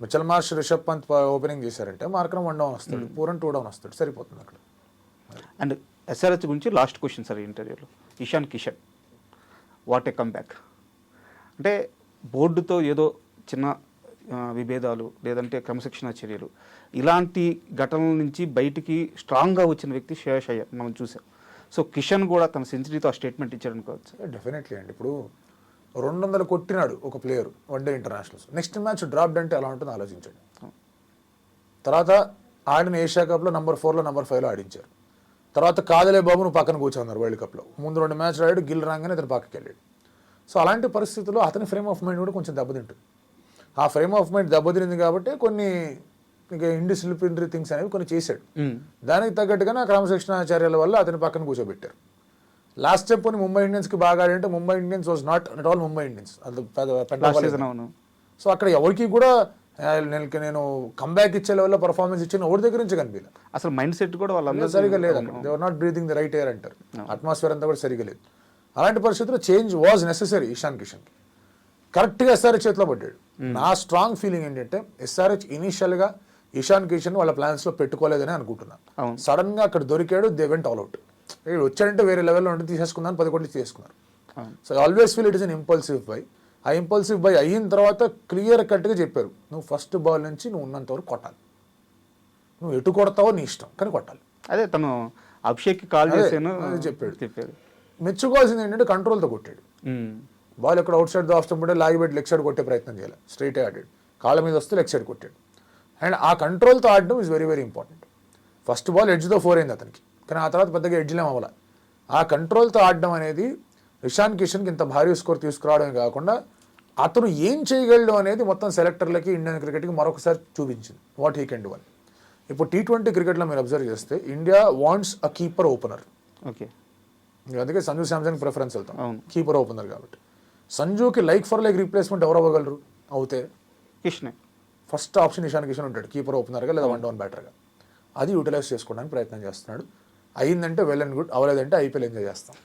Mitchell Marsh Rishabh Pant opening చేశారంటే మార్కరం 1 డౌన్ వస్తాడు, పూరన్ 2 డౌన్ వస్తాడు, సరిపోతుంది అక్కడ. అండ్ ఎస్ఆర్హెచ్ గురించి లాస్ట్ క్వశ్చన్ సార్ ఇంటర్వ్యూలో, Ishan Kishan what a comeback. అంటే బోర్డుతో ఏదో చిన్న విభేదాలు లేదంటే క్రమశిక్షణ చర్యలు ఇలాంటి ఘటనల నుంచి బయటికి స్ట్రాంగ్గా వచ్చిన వ్యక్తి శ్రేయస్ అయ్యర్ మనం చూసాం. సో కిషన్ కూడా తన సెంచరీతో ఆ స్టేట్మెంట్ ఇచ్చాడు అనుకోవచ్చు. డెఫినెట్లీ అండి. ఇప్పుడు 200 కొట్టినాడు ఒక player one day internationals, next match dropped అంటే ఎలా ఉంటుందో ఆలోచించండి. తర్వాత ఆడిన ఏషియా కప్లో నెంబర్ 4లో నెంబర్ 5లో ఆడించారు. తర్వాత కాదలే బాబు నువ్వు పక్కన కూర్చున్నారు వరల్డ్ కప్లో, ముందు 2 మ్యాచ్లు ఆడాడు, గిల్ రాగానే అతను పక్కకి వెళ్ళాడు. సో అలాంటి పరిస్థితుల్లో అతని ఫ్రేమ్ ఆఫ్ మైండ్ కూడా కొంచెం దెబ్బతింటుంది. ఆ ఫ్రేమ్ ఆఫ్ మైండ్ దెబ్బతింది కాబట్టి కొన్ని ఇంకా ఇండిసిప్లినరీ థింగ్స్ అనేవి కొన్ని చేశాడు. దానికి తగ్గట్టుగానే ఆ క్రమశిక్షణ చర్యల వల్ల అతని పక్కన కూర్చోబెట్టారు. లాస్ట్ స్టెప్ ని ముంబై ఇండియన్స్కి బాగా ఆడంటే Mumbai Indians was not at all Mumbai Indians. So అక్కడ ఎవరికి కూడా నేను కంబ్యాక్ ఇచ్చే లెవెల్లో పర్ఫార్మెన్స్ ఇచ్చిన ఎవరి దగ్గర నుంచి కనిపించలేదు. అసలు మైండ్ సెట్ కూడా వాళ్ళందరూ సరిగా లేదు. They are not breathing the right air అంటారు, అట్మాస్ఫియర్ అంతా కూడా సరిగా లేదు. అలాంటి పరిస్థితుల్లో చేంజ్ వాజ్ నెసెసరీ. ఇషాన్ కిషన్కి కరెక్ట్గా ఎస్ఆర్హెచ్ చేతిలో పడ్డాడు. నా స్ట్రాంగ్ ఫీలింగ్ ఏంటంటే ఎస్ఆర్హెచ్ ఇనీషియల్గా ఇషాన్ కిషన్ వాళ్ళ ప్లాన్స్లో పెట్టుకోలేదని అనుకుంటున్నాను. సడన్గా అక్కడ దొరికాడు, దే వెంట్ ఆల్ అవుట్. వచ్చాడంటే వేరే లెవెల్లో ఉంటే తీసేసుకున్నాను, 10 కోట్లు తీసుకున్నారు. So always feel it is an impulsive by. ఆ ఇంపల్సివ్ బై అయిన తర్వాత క్లియర్ కట్గా చెప్పారు, నువ్వు ఫస్ట్ బాల్ నుంచి నువ్వు ఉన్నంత వరకు కొట్టాలి, నువ్వు ఎటు కొడతావో నీ ఇష్టం కానీ కొట్టాలి. అదే తను అభిషేక్కి కాల్ చేశాను చెప్పాడు. మెచ్చుకోవాల్సింది ఏంటంటే కంట్రోల్తో కొట్టాడు. బాల్ ఎక్కడ అవుట్ సైడ్ ఆఫ్ స్టంప్ లాగిపెట్టి లెగ్ సైడ్ కొట్టే ప్రయత్నం చేయాలి, స్ట్రైట్ ఆడాడు, కాళ్ళ మీద వస్తే లెగ్ సైడ్ కొట్టాడు. అండ్ ఆ కంట్రోల్తో ఆడడం is very very important. First ball ఎడ్జ్తో 4 అయింది అతనికి, కానీ ఆ తర్వాత పెద్దగా ఎడ్జ్లేం అవ్వాలి. ఆ కంట్రోల్తో ఆడడం అనేది ఇషాన్ కిషన్కి ఇంత భారీ స్కోర్ తీసుకురావడమే కాకుండా అతను ఏం చేయగలడు అనేది మొత్తం సెలెక్టర్లకి ఇండియన్ క్రికెట్కి మరొకసారి చూపించింది, వాట్ హీ కెన్ డూ అని. ఇప్పుడు T20 క్రికెట్లో మీరు అబ్జర్వ్ చేస్తే India wants a keeper opener. Okay, అందుకే సంజు శాంసన్ ప్రిఫరెన్స్ వెళ్తాం, కీపర్ ఓపెనర్ కాబట్టి. సంజుకి లైక్ ఫర్ లైక్ రీప్లేస్మెంట్ ఎవరు అవ్వగలరు అవుతే? కిష్నే. ఫస్ట్ ఆప్షన్ ఇషాన్ కిషన్ ఉంటాడు, కీపర్ ఓపెనర్గా లేదా 1 డౌన్ బ్యాటర్గా. అది యూటిలైజ్ చేసుకోవడానికి ప్రయత్నం చేస్తున్నాడు. అయిందంటే వెల్ అండ్ గుడ్, అవ్వలేదంటే ఐపీఎల్ ఎంజాయ్ చేస్తాం.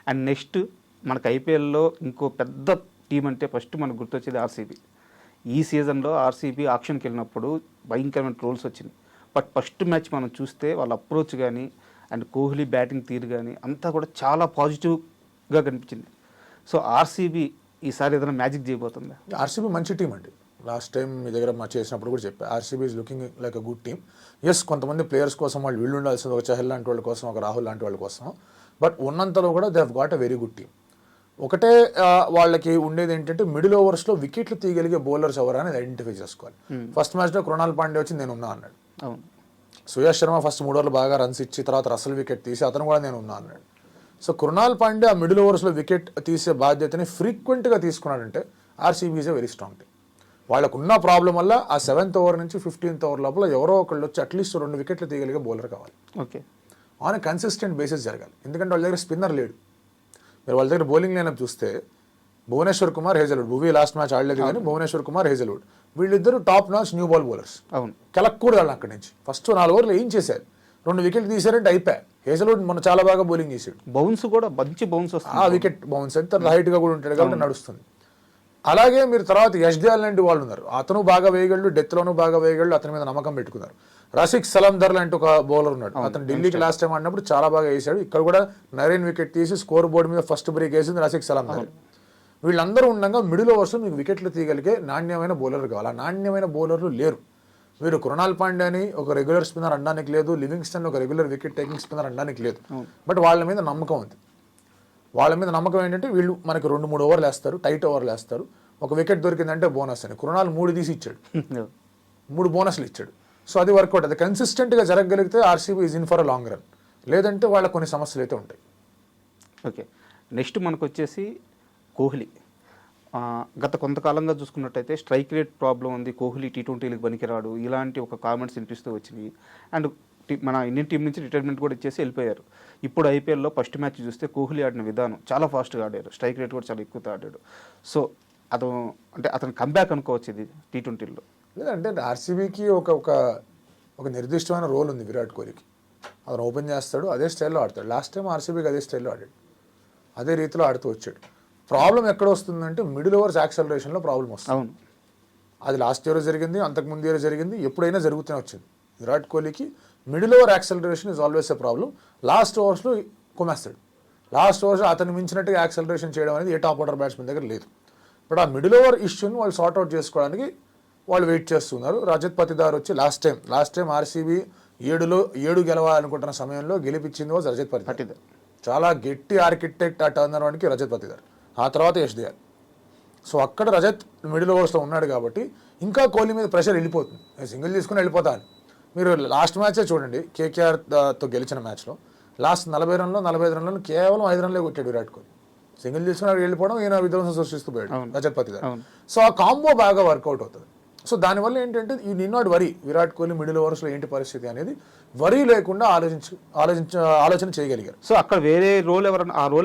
అండ్ నెక్స్ట్ మనకు ఐపీఎల్లో ఇంకో పెద్ద టీం అంటే ఫస్ట్ మనకు గుర్తొచ్చేది ఆర్సీబీ. ఈ సీజన్లో ఆర్సీబీ ఆక్షన్కి వెళ్ళినప్పుడు భయంకరమైన ట్రోల్స్ వచ్చింది. బట్ ఫస్ట్ మ్యాచ్ మనం చూస్తే వాళ్ళ అప్రోచ్ కానీ అండ్ కోహ్లీ బ్యాటింగ్ తీరు కానీ అంతా కూడా చాలా పాజిటివ్గా కనిపించింది. సో ఆర్సీబీ ఈసారి ఏదైనా మ్యాజిక్ చేయబోతుందా? ఆర్సీబీ మంచి టీం అండి. లాస్ట్ టైం మీ దగ్గర చేసినప్పుడు కూడా చెప్పా, RCB is looking like a good team. Yes, కొంతమంది ప్లేయర్స్ కోసం వాళ్ళు వీళ్ళు ఉండాల్సింది, ఒక చహల్ లాంటి వాళ్ళ కోసం, ఒక రాహుల్ లాంటి వాళ్ళ కోసం. బట్ ఉన్నంతలో కూడా they have got a very good team. ఒకటే వాళ్ళకి ఉండేది ఏంటంటే మిడిల్ ఓవర్స్లో వికెట్లు తీయగలిగే బౌలర్స్ ఎవరు అనేది ఐడెంటిఫై చేసుకోవాలి. ఫస్ట్ మ్యాచ్లో కృణాల్ పాండే వచ్చి నేను ఉన్నా అన్నాడు. అవును. సుయాష్ శర్మ ఫస్ట్ 3 ఓవర్లు బాగా రన్స్ ఇచ్చి తర్వాత రసల్ వికెట్ తీసి అతను కూడా నేను ఉన్నా అన్నాడు. సో కృణాల్ పాండే ఆ మిడిల్ ఓవర్స్లో వికెట్ తీసే బాధ్యతని ఫ్రీక్వెంట్గా తీసుకున్నాడంటే RCB is a very strong team. వాళ్ళకున్న ప్రాబ్లం వల్ల ఆ 7th ఓవర్ నుంచి 15th ఓవర్ లోపల ఎవరో ఒకళ్ళు వచ్చి అట్లీస్ట్ 2 వికెట్లు తీయగలిగే బౌలర్ కావాలి. ఓకే, ఆన్ కన్సిస్టెంట్ బేసిస్ జరగాలి. ఎందుకంటే వాళ్ళ దగ్గర స్పిన్నర్ లేడు. మీరు వాళ్ళ దగ్గర బౌలింగ్ లైనప్ చూస్తే Bhuvneshwar Kumar, Hazlewood, Bhuvi last match ఆడలేదు కానీ భువనేశ్వర్ కుమార్, హేజల్వుడ్ వీళ్ళిద్దరు top notch new ball bowlers. అవును, కెలక్కూడదు వాళ్ళు అక్కడి నుంచి. ఫస్ట్ 4 ఓవర్లు ఏం చేశారు, 2 వికెట్లు తీశారంటే అయిపోయాయి. హేజల్వుడ్ మొన్న చాలా బాగా బౌలింగ్ చేశాడు, బౌన్స్ కూడా మంచి బౌన్స్ వస్తుంది, ఆ వికెట్ బౌన్స్ అయితే హైట్గా కూడా ఉంటాడు కాబట్టి నడుస్తుంది. అలాగే మీరు తర్వాత యష్ దయాల్ లాంటి వాళ్ళు ఉన్నారు, అతను బాగా వేయగలడు, డెత్లోనూ బాగా వేయగలడు, అతని మీద నమ్మకం పెట్టుకున్నారు. రసిక్ సలందర్ లాంటి ఒక బౌలర్ ఉన్నాడు, అతను ఢిల్లీకి లాస్ట్ టైం ఆడినప్పుడు చాలా బాగా వేసాడు. ఇక్కడ కూడా 9 వికెట్ తీసి స్కోర్ బోర్డు మీద ఫస్ట్ బ్రేక్ వేసింది రసిక్ సలందర్. వీళ్ళందరూ ఉండగా మిడిల్ ఓవర్స్లో మీకు వికెట్లు తీయగలిగే నాణ్యమైన బౌలర్ కావాలి. ఆ నాణ్యమైన బౌలర్లు లేరు. వీరు కృణాల్ పాండే అని ఒక రెగ్యులర్ స్పిన్నర్ అనడానికి లేదు, లివింగ్స్టన్ ఒక రెగ్యులర్ వికెట్ టేకింగ్ స్పిన్నర్ అనడానికి లేదు. బట్ వాళ్ళ మీద నమ్మకం ఉంది. వాళ్ళ మీద నమ్మకం ఏంటంటే వీళ్ళు మనకి 2-3 ఓవర్లు వేస్తారు, టైట్ ఓవర్లు వేస్తారు, ఒక వికెట్ దొరికిందంటే బోనస్ అని. కృణాల్ 3 తీసి ఇచ్చాడు, 3 బోనస్లు ఇచ్చాడు. సో అది వర్కౌట్. అది కన్సిస్టెంట్గా జరగగలిగితే RCB is in for a long run. లేదంటే వాళ్ళకి కొన్ని సమస్యలు అయితే ఉంటాయి. ఓకే, నెక్స్ట్ మనకు వచ్చేసి కోహ్లీ. గత కొంతకాలంగా చూసుకున్నట్టయితే స్ట్రైక్ రేట్ ప్రాబ్లం ఉంది, కోహ్లీ T20లకు పనికిరాడు, ఇలాంటి ఒక కామెంట్స్ వినిపిస్తూ వచ్చినాయి. అండ్ మన ఇండియన్ టీం నుంచి రిటైర్మెంట్ కూడా ఇచ్చేసి వెళ్ళిపోయారు. ఇప్పుడు ఐపీఎల్లో ఫస్ట్ మ్యాచ్ చూస్తే కోహ్లీ ఆడిన విధానం చాలా ఫాస్ట్గా ఆడారు, స్ట్రైక్ రేట్ కూడా చాలా ఎక్కువతో ఆడాడు. సో అతను కంబ్యాక్ అనుకోవచ్చు ఇది T20లో. లేదంటే ఆర్సీబీకి ఒక నిర్దిష్టమైన రోల్ ఉంది విరాట్ కోహ్లీకి. అతను ఓపెన్ చేస్తాడు, అదే స్టైల్లో ఆడతాడు. లాస్ట్ టైం ఆర్సీబీకి అదే స్టైల్లో ఆడాడు, అదే రీతిలో ఆడుతూ వచ్చాడు. ప్రాబ్లం ఎక్కడ వస్తుందంటే మిడిల్ ఓవర్స్ యాక్సలరేషన్లో ప్రాబ్లం వస్తుంది. అవును, అది లాస్ట్ ఇయర్ జరిగింది, అంతకుముందు ఇయర్ జరిగింది, ఎప్పుడైనా జరుగుతూనే వచ్చింది. విరాట్ కోహ్లీకి middle over acceleration is always a problem. Last ఓవర్స్లో కొమ్మేస్తాడు. లాస్ట్ ఓవర్స్ అతను మించినట్టుగా యాక్సలరేషన్ చేయడం అనేది ఏ టాప్ ఆర్డర్ బ్యాట్స్మెన్ దగ్గర లేదు. బట్ ఆ మిడిల్ ఓవర్ ఇష్యూని వాళ్ళు సార్ట్అవుట్ చేసుకోవడానికి వాళ్ళు వెయిట్ చేస్తున్నారు. రజత్ పతిదార్ వచ్చి లాస్ట్ టైం ఆర్సీబీ 7 గెలవాలనుకుంటున్న సమయంలో గెలిపించింది వాజ్ రజత్ పతిదార్. చాలా గట్టి ఆర్కిటెక్ట్ ఆ టర్నర్ వానికి రజత్ పతిదార్, ఆ తర్వాత యష్ దయాల్. సో అక్కడ రజత్ మిడిల్ ఓవర్స్లో ఉన్నాడు కాబట్టి ఇంకా కోహ్లీ మీద ప్రెషర్ వెళ్ళిపోతుంది, సింగిల్ తీసుకుని వెళ్ళిపోతాను. మీరు లాస్ట్ మ్యాచే చూడండి, కేకేఆర్తో గెలిచిన మ్యాచ్లో లాస్ట్ 40 రన్లో 45 రన్లను కేవలం 5 రన్లే కొట్టాడు విరాట్ కోహ్లీ. సింగిల్ తీసుకుని వెళ్ళిపోవడం, ఈయన విధ్వంసం సృష్టిస్తూ పోయాడు రజత్ పతిదార్. సో ఆ కాంబో బాగా వర్కౌట్ అవుతుంది. సో దానివల్ల ఏంటంటే ఈ need not worry Virat Kohli middle ఓవర్స్లో ఏంటి పరిస్థితి అనేది వరీ లేకుండా ఆలోచన చేయగలిగారు. సో అక్కడ వేరే రోల్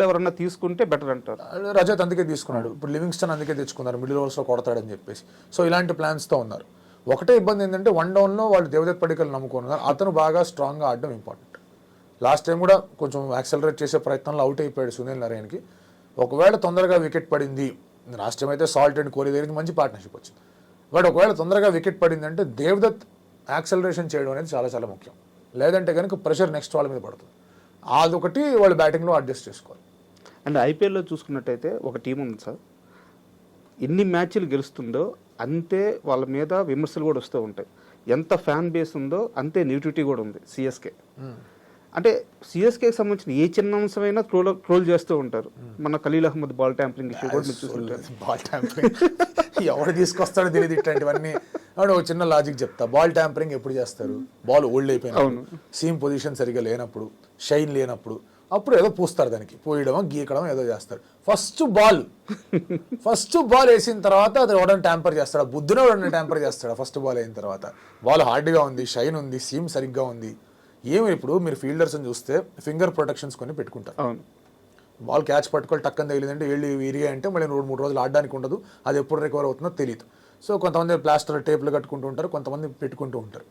ఎవరన్నా తీసుకుంటే బెటర్ అంటారు. రజత్ అందుకే తీసుకున్నాడు, ఇప్పుడు లివింగ్స్టన్ అందుకే తెచ్చుకున్నారు, మిడిల్ ఓవర్స్లో కొడతాడని చెప్పేసి. సో ఇలాంటి ప్లాన్స్తో ఉన్నారు. ఒకటే ఇబ్బంది ఏంటంటే 1 డౌన్లో వాళ్ళు దేవదత్ పడికల్ నమ్ముకున్నారు. అతను బాగా స్ట్రాంగ్గా ఆడడం ఇంపార్టెంట్. లాస్ట్ టైం కూడా కొంచెం యాక్సలరేట్ చేసే ప్రయత్నంలో అవుట్ అయిపోయాడు సునీల్ నరేన్కి. ఒకవేళ తొందరగా వికెట్ పడింది, లాస్ట్ టైం అయితే సాల్ట్ అండ్ కోహ్లీ దగ్గరికి మంచి పార్ట్నర్షిప్ వచ్చింది. బట్ ఒకవేళ తొందరగా వికెట్ పడిందంటే దేవదత్ యాక్సలరేషన్ చేయడం అనేది చాలా చాలా ముఖ్యం. లేదంటే కనుక ప్రెషర్ నెక్స్ట్ వాళ్ళ మీద పడుతుంది. అదొకటి వాళ్ళు బ్యాటింగ్లో అడ్జస్ట్ చేసుకోవాలి. అండ్ ఐపీఎల్లో చూసుకున్నట్టయితే ఒక టీం ఉంది సార్, ఎన్ని మ్యాచ్లు గెలుస్తుందో అంతే వాళ్ళ మీద విమర్శలు కూడా వస్తూ ఉంటాయి. ఎంత ఫ్యాన్ బేస్ ఉందో అంతే నెగిటివిటీ కూడా ఉంది సిఎస్కే. అంటే సిఎస్కేకి సంబంధించిన ఏ చిన్న అంశమైనా ట్రోల్ చేస్తూ ఉంటారు. మన Khaleel Ahmed ball tampering issue కూడా మీరు చూస్తుంటారు. బాల్ ట్యాంపరింగ్ ఎవరు తీసుకొస్తాడో తెలియదు ఇట్లాంటివన్నీ. అంటే ఒక చిన్న లాజిక్ చెప్తా. బాల్ ట్యాంపరింగ్ ఎప్పుడు చేస్తారు? బాల్ ఓల్డ్ అయిపోయినప్పుడు, సీమ్ పొజిషన్ సరిగా లేనప్పుడు, షైన్ లేనప్పుడు, అప్పుడు ఏదో పూస్తారు, దానికి పోయడం గీకడం ఏదో చేస్తారు. ఫస్ట్ బాల్ వేసిన తర్వాత అది ఎవడని ట్యాంపర్ చేస్తాడా? బుద్ధునే ఎవడని ట్యాంపర్ చేస్తాడా? ఫస్ట్ బాల్ అయిన తర్వాత బాల్ హార్డ్గా ఉంది, షైన్ ఉంది, సీమ్ సరిగ్గా ఉంది. ఏమి ఇప్పుడు మీరు ఫీల్డర్స్ని చూస్తే ఫింగర్ ప్రొటెక్షన్స్ కొన్ని పెట్టుకుంటారు. అవును, బాల్ క్యాచ్ పట్టుకొని టక్కని తగిలిందంటే ఏళ్ళు విరిగా అంటే మళ్ళీ 2-3 రోజులు ఆడడానికి ఉండదు. అది ఎప్పుడు రికవర్ అవుతుందో తెలియదు. సో కొంతమంది ప్లాస్టర్ టేప్లు కట్టుకుంటూ ఉంటారు, కొంతమంది పెట్టుకుంటూ ఉంటారు.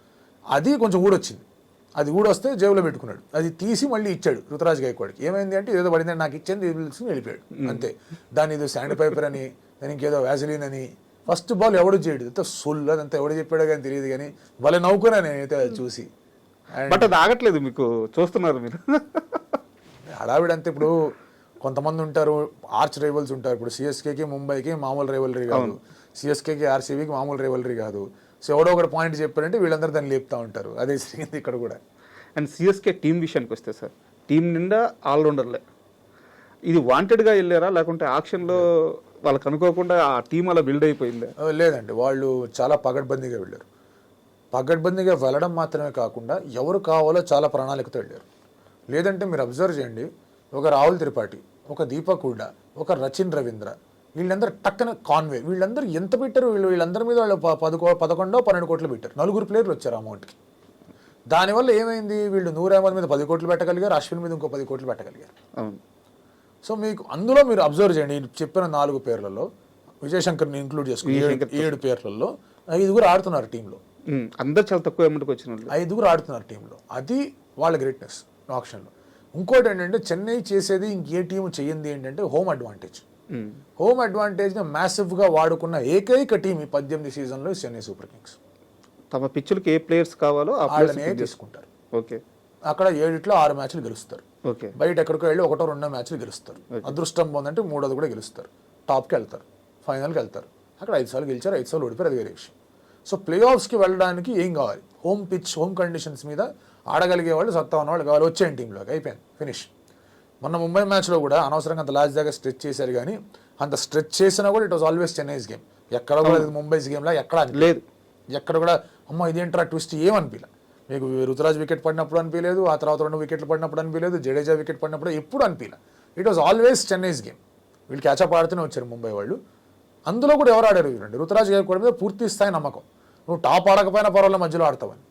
అది కొంచెం ఊడొచ్చింది. అది ఊడొస్తే జేబులో పెట్టుకున్నాడు. అది తీసి మళ్ళీ ఇచ్చాడు రుతురాజ్ గైక్వాడ్కి. ఏమైంది అంటే ఏదో పడిందని నాకు ఇచ్చింది వెళ్ళిపోయాడు అంతే. దాని ఏదో శాండ్ పేపర్ అని, దానికి ఏదో వ్యాజిలిన్ అని. ఫస్ట్ బాల్ ఎవడు చేయడు, అంతా సొల్లు, అదంతా ఎవడు చెప్పాడో కానీ తెలియదు. కానీ వాళ్ళే నవ్వుకున్నా నేనైతే అది చూసి. బట్ అది ఆగట్లేదు, మీకు చూస్తున్నారు మీరు. హడావిడంతా ఇప్పుడు కొంతమంది ఉంటారు, ఆర్చ్ రైవల్స్ ఉంటారు. ఇప్పుడు సిఎస్కేకి ముంబైకి మామూలు రైవలరీ కాదు, సిఎస్కేకి ఆర్సీబీకి మామూలు రైవలరీ కాదు. సో ఎవడో ఒకటి పాయింట్ చెప్పారంటే వీళ్ళందరూ దాన్ని లేపుతా ఉంటారు. అదే జరిగింది ఇక్కడ కూడా. అండ్ సిఎస్కే టీం విషయానికి వస్తే సార్, టీం నిండా ఆల్రౌండర్లే. ఇది వాంటెడ్గా వెళ్ళారా లేకుంటే ఆక్షన్లో వాళ్ళకి అనుకోకుండా ఆ టీం అలా బిల్డ్ అయిపోయిందా? లేదండి, వాళ్ళు చాలా పగడ్బందీగా వెళ్ళారు. పగడ్బందీగా వెళ్ళడం మాత్రమే కాకుండా ఎవరు కావాలో చాలా ప్రణాళికతో వెళ్ళారు. లేదంటే మీరు అబ్జర్వ్ చేయండి, ఒక రాహుల్ త్రిపాఠి, ఒక దీపక్ హుడ్డా, ఒక రచిన్ రవీంద్ర, వీళ్ళందరూ టక్కన కాన్వే, వీళ్ళందరూ ఎంత పెట్టారు? వీళ్ళందరి మీద వాళ్ళు 11-12 కోట్లు పెట్టారు. 4 ప్లేయర్లు వచ్చారు అమౌంట్కి. దానివల్ల ఏమైంది? వీళ్ళు 100 అహ్మద్ మీద 10 కోట్లు పెట్టగలిగారు, అశ్విన్ మీద ఇంకో 10 కోట్లు పెట్టగలిగారు. అవును. సో మీకు అందులో మీరు అబ్జర్వ్ చేయండి, చెప్పిన 4 పేర్లలో విజయశంకర్ని ఇంక్లూడ్ చేసుకుని 7 పేర్లలో 5 ఆడుతున్నారు టీంలో. అందరు చాలా తక్కువ అమౌంట్కి వచ్చిన వాళ్ళు 5 ఆడుతున్నారు టీంలో. అది వాళ్ళ గ్రేట్నెస్ ఆప్షన్లో. ఇంకోటి ఏంటంటే చెన్నై చేసేది ఇంకే టీం చెయ్యింది ఏంటంటే హోమ్ అడ్వాంటేజ్. హోమ్ అడ్వాంటేజ్ని మ్యాసివ్గా వాడుకున్న ఏకైక టీం ఈ 18 సీజన్లో చెన్నై సూపర్ కింగ్స్. తమ పిచ్చులకి ఏ ప్లేయర్స్ కావాలో ఆ వాళ్ళనే తీసుకుంటారు. ఓకే, అక్కడ 7లో 6 మ్యాచ్లు గెలుస్తారు. ఓకే, బయట ఎక్కడికో వెళ్ళి 1-2 మ్యాచ్లు గెలుస్తారు. అదృష్టం బాగుందంటే 3వది కూడా గెలుస్తారు. టాప్కి వెళ్తారు, ఫైనల్కి వెళ్తారు. అక్కడ 5 సార్లు గెలిచారు, 5 సార్లు ఓడిపోయారు, అది వేరే విషయం. సో ప్లే ఆఫ్స్కి వెళ్ళడానికి ఏం కావాలి? హోమ్ పిచ్, హోమ్ కండిషన్స్ మీద ఆడగలిగే వాళ్ళు, సత్తా ఉన్న వాళ్ళు కావాలి. వచ్చేయండి టీంలోకి, అయిపోయింది, ఫినిష్. మొన్న ముంబై మ్యాచ్లో కూడా అనవసరంగా అంత లాస్ట్ దాకా స్ట్రెచ్ చేశారు. కానీ అంత స్ట్రెచ్ చేసినా కూడా it was always Chennai's game. ఎక్కడ కూడా ముంబైస్ గేమ్లా ఎక్కడ లేదు. ఎక్కడ కూడా అమ్మ ఇదేంట్రా ట్విస్ట్ ఏమనిపించలే. మీకు రుతురాజ్ వికెట్ పడినప్పుడు అనిపించలేదు, ఆ తర్వాత 2 వికెట్లు పడినప్పుడు అనిపించలేదు, జడేజా వికెట్ పడినప్పుడు ఎప్పుడు అనిపించలే. It was always Chennai's game. వీళ్ళు క్యాచప్ ఆడుతూనే వచ్చారు ముంబై వాళ్ళు. అందులో కూడా ఎవరు ఆడారు చూడండి, రుతురాజ్ గైక్వాడ్ మీద పూర్తి స్థాయి నమ్మకం. నువ్వు టాప్ ఆడకపోయినా పర్వాలేదు, మధ్యలో ఆడతావని.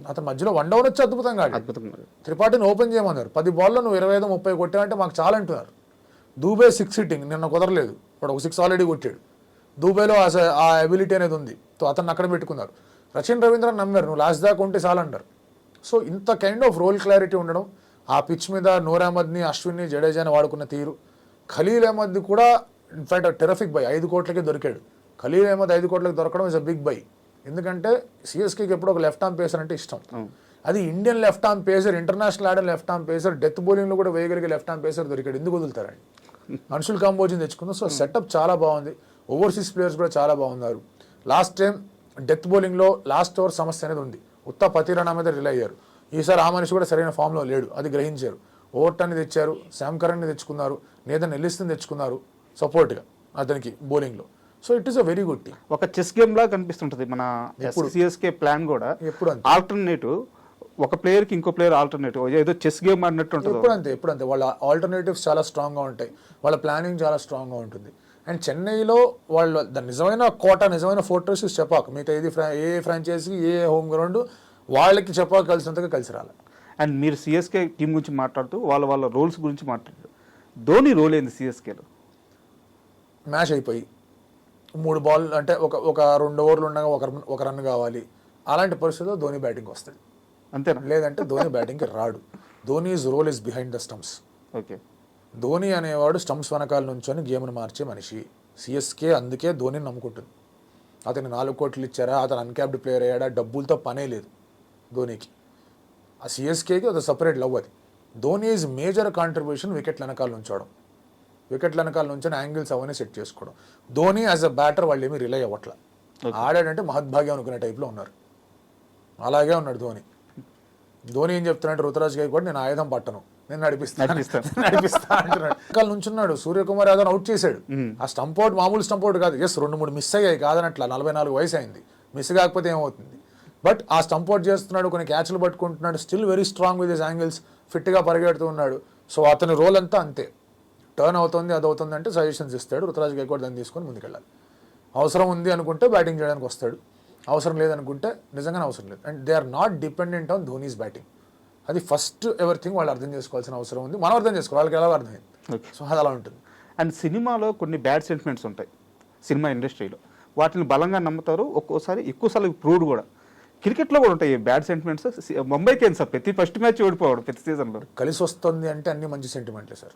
అతను మధ్యలో 1 డౌన్ వచ్చి అద్భుతంగా ఆడాడు. త్రిపాఠిని ఓపెన్ చేయమన్నారు. 10 బాల్లో నువ్వు 25-30 కొట్టావంటే మాకు చాలా అంటున్నారు. దూబే 6 హిట్టింగ్ నిన్న కుదరలేదు, వాడు ఒక 6 ఆల్రెడీ కొట్టాడు. దూబేలో ఆ ఎబిలిటీ అనేది ఉంది, అతన్ని అక్కడ పెట్టుకున్నారు. రచిన్ రవీంద్ర నమ్మారు, నువ్వు లాస్ట్ దాకా ఉంటే చాలా అంటారు. సో ఇంత కైండ్ ఆఫ్ రోల్ క్లారిటీ ఉండడం, ఆ పిచ్ మీద నూర్ అహ్మద్ని, అశ్విన్ని, జడేజాని వాడుకున్న తీరు. ఖలీల్ అహ్మద్ కూడా ఇన్ఫాక్ట్ టెరఫిక్ బై, 5 కోట్లకే దొరికాడు. ఖలీల్ అహ్మద్ 5 కోట్లకి దొరకడం ఇస్ అ బిగ్ బై. ఎందుకంటే సిఎస్కేకి ఎప్పుడు ఒక లెఫ్ట్ ఆర్మ్ పేసర్ అంటే ఇష్టం. అది Indian left arm pacer, international ఆడిన లెఫ్ట్ ఆర్మ్ పేసర్, డెత్ బౌలింగ్లో కూడా వేయగలిగే లెఫ్ట్ ఆర్మ్ పేసర్ దొరికాడు. ఎందుకు వదులుతారండి? అన్షుల్ కాంబోజ్ని తెచ్చుకుందాం. సో సెటప్ చాలా బాగుంది. ఓవర్సీస్ ప్లేయర్స్ కూడా చాలా బాగున్నారు. లాస్ట్ టైం డెత్ బౌలింగ్లో లాస్ట్ ఓవర్ సమస్య అనేది ఉంది. ఉత్తా పతిరాణా మీద రిలై అయ్యారు. ఈసారి ఆ మనిషి కూడా సరైన ఫామ్లో లేడు, అది గ్రహించారు. ఓవర్టన్ని తెచ్చారు, శామ్ కరణ్ని తెచ్చుకున్నారు, నేదన్ ఎల్లిస్ని తెచ్చుకున్నారు సపోర్ట్గా అతనికి బౌలింగ్లో. So it is a very good team. ఒక చెస్ గేమ్ లా కనిపిస్తుంటది మన సిఎస్కే ప్లాన్ కూడా. ఎప్పుడు ఆల్టర్నేటివ్, ఒక ప్లేయర్కి ఇంకో ప్లేయర్ ఆల్టర్నేటివ్, ఏదో చెస్ గేమ్ ఆడినట్టు ఉంటుంది. ఎప్పుడు అంతే వాళ్ళ ఆల్టర్నేటివ్స్ చాలా స్ట్రాంగ్గా ఉంటాయి, వాళ్ళ ప్లానింగ్ చాలా స్ట్రాంగ్గా ఉంటుంది. అండ్ చెన్నైలో వాళ్ళు దాని నిజమైన కోట, నిజమైన ఫోర్ట్రెస్ చెపాక్. మిగతా ఏ ఫ్రాంచైజీ, ఏ హోమ్ గ్రౌండ్ వాళ్ళకి చెపాక్ కలిసినంతగా కలిసి రాలి. అండ్ మీరు సిఎస్కే టీం గురించి మాట్లాడుతూ వాళ్ళ రోల్స్ గురించి మాట్లాడారు. ధోని రోల్ ఏంది సిఎస్కేలో? మ్యాచ్ అయిపోయి 3 బాల్ అంటే ఒక 2 ఓవర్లు ఉండగా ఒక రన్ కావాలి, అలాంటి పరిస్థితుల్లో ధోని బ్యాటింగ్ వస్తాడు, అంతేనా? లేదంటే ధోని బ్యాటింగ్కి రాడు. Dhoni's role is behind the stumps. Okay, Dhoni అనేవాడు స్టంప్స్ వెనకాల నుంచొని గేమ్ను మార్చే మనిషి. సిఎస్కే అందుకే ధోనిని నమ్ముకుంటుంది. అతను 4 కోట్లు ఇచ్చారా, అతను అన్క్యాప్డ్ ప్లేయర్ అయ్యాడా, డబ్బులతో పనే లేదు ధోనికి. ఆ సిఎస్కేకి అది సపరేట్ లవ్. అది ధోని ఈజ్ మేజర్ కాంట్రిబ్యూషన్ వికెట్ల వెనకాల నుంచోవడం. వికెట్ల వెనకాల నుంచి యాంగిల్స్ అవన్నీ సెట్ చేసుకోవడం. ధోని యాజ్ అ బ్యాటర్ వాళ్ళు ఏమీ రిలై అవ్వట్ల. ఆడాడంటే మహద్భాగ్యం అనుకునే టైప్లో ఉన్నారు. అలాగే ఉన్నాడు ధోని. ధోని ఏం చెప్తున్నాడు, రుతురాజ్ గైక్వాడ్ నేను ఆయుధం పట్టను, నేను నడిపిస్తా అంటున్నాడు. వెనకాల నుంచున్నాడు. సూర్యకుమార్ యాదవ్ అవుట్ చేశాడు. ఆ స్టంప్ అవుట్ మామూలు స్టంప్ అవుట్ కాదు. 2-3 మిస్ అయ్యాయి కాదనట్లా. 44 వయసు అయింది, మిస్ కాకపోతే ఏమవుతుంది. బట్ ఆ స్టంప్ అవుట్ చేస్తున్నాడు, కొన్ని క్యాచ్లు పట్టుకుంటున్నాడు. Still very strong with his angles, ఫిట్గా పరిగెడుతూ ఉన్నాడు. సో అతని రోల్ అంతా అంతే. టర్న్ అవుతుంది, అది అవుతుంది అంటే సజెషన్స్ ఇస్తాడు. రుతురాజ్ గైక్వాడ్ దాన్ని తీసుకొని ముందుకెళ్ళాలి. అవసరం ఉంది అనుకుంటే బ్యాటింగ్ చేయడానికి వస్తాడు, అవసరం లేదనుకుంటే నిజంగానే అవసరం లేదు. And they are not dependent on Dhoni's batting. అది ఫస్ట్ ఎవ్రీథింగ్ వాళ్ళు అర్థం చేసుకోవాల్సిన అవసరం ఉంది. మనం అర్థం చేసుకోవాలి, వాళ్ళకి ఎలా అర్థమైంది. సో అది అలా ఉంటుంది. అండ్ సినిమాలో కొన్ని బ్యాడ్ సెంటిమెంట్స్ ఉంటాయి సినిమా ఇండస్ట్రీలో, వాటిని బలంగా నమ్ముతారు. ఒక్కోసారి ఎక్కువసార్లు ప్రూవ్డ్ కూడా. క్రికెట్లో కూడా ఉంటాయి బ్యాడ్ సెంటిమెంట్స్. ముంబైకి ఏంటి సార్ ప్రతి ఫస్ట్ మ్యాచ్ ఓడిపోవడం ప్రతి సీజన్లో. కలిసి వస్తుంది అంటే అన్ని మంచి సెంటిమెంట్లే సార్.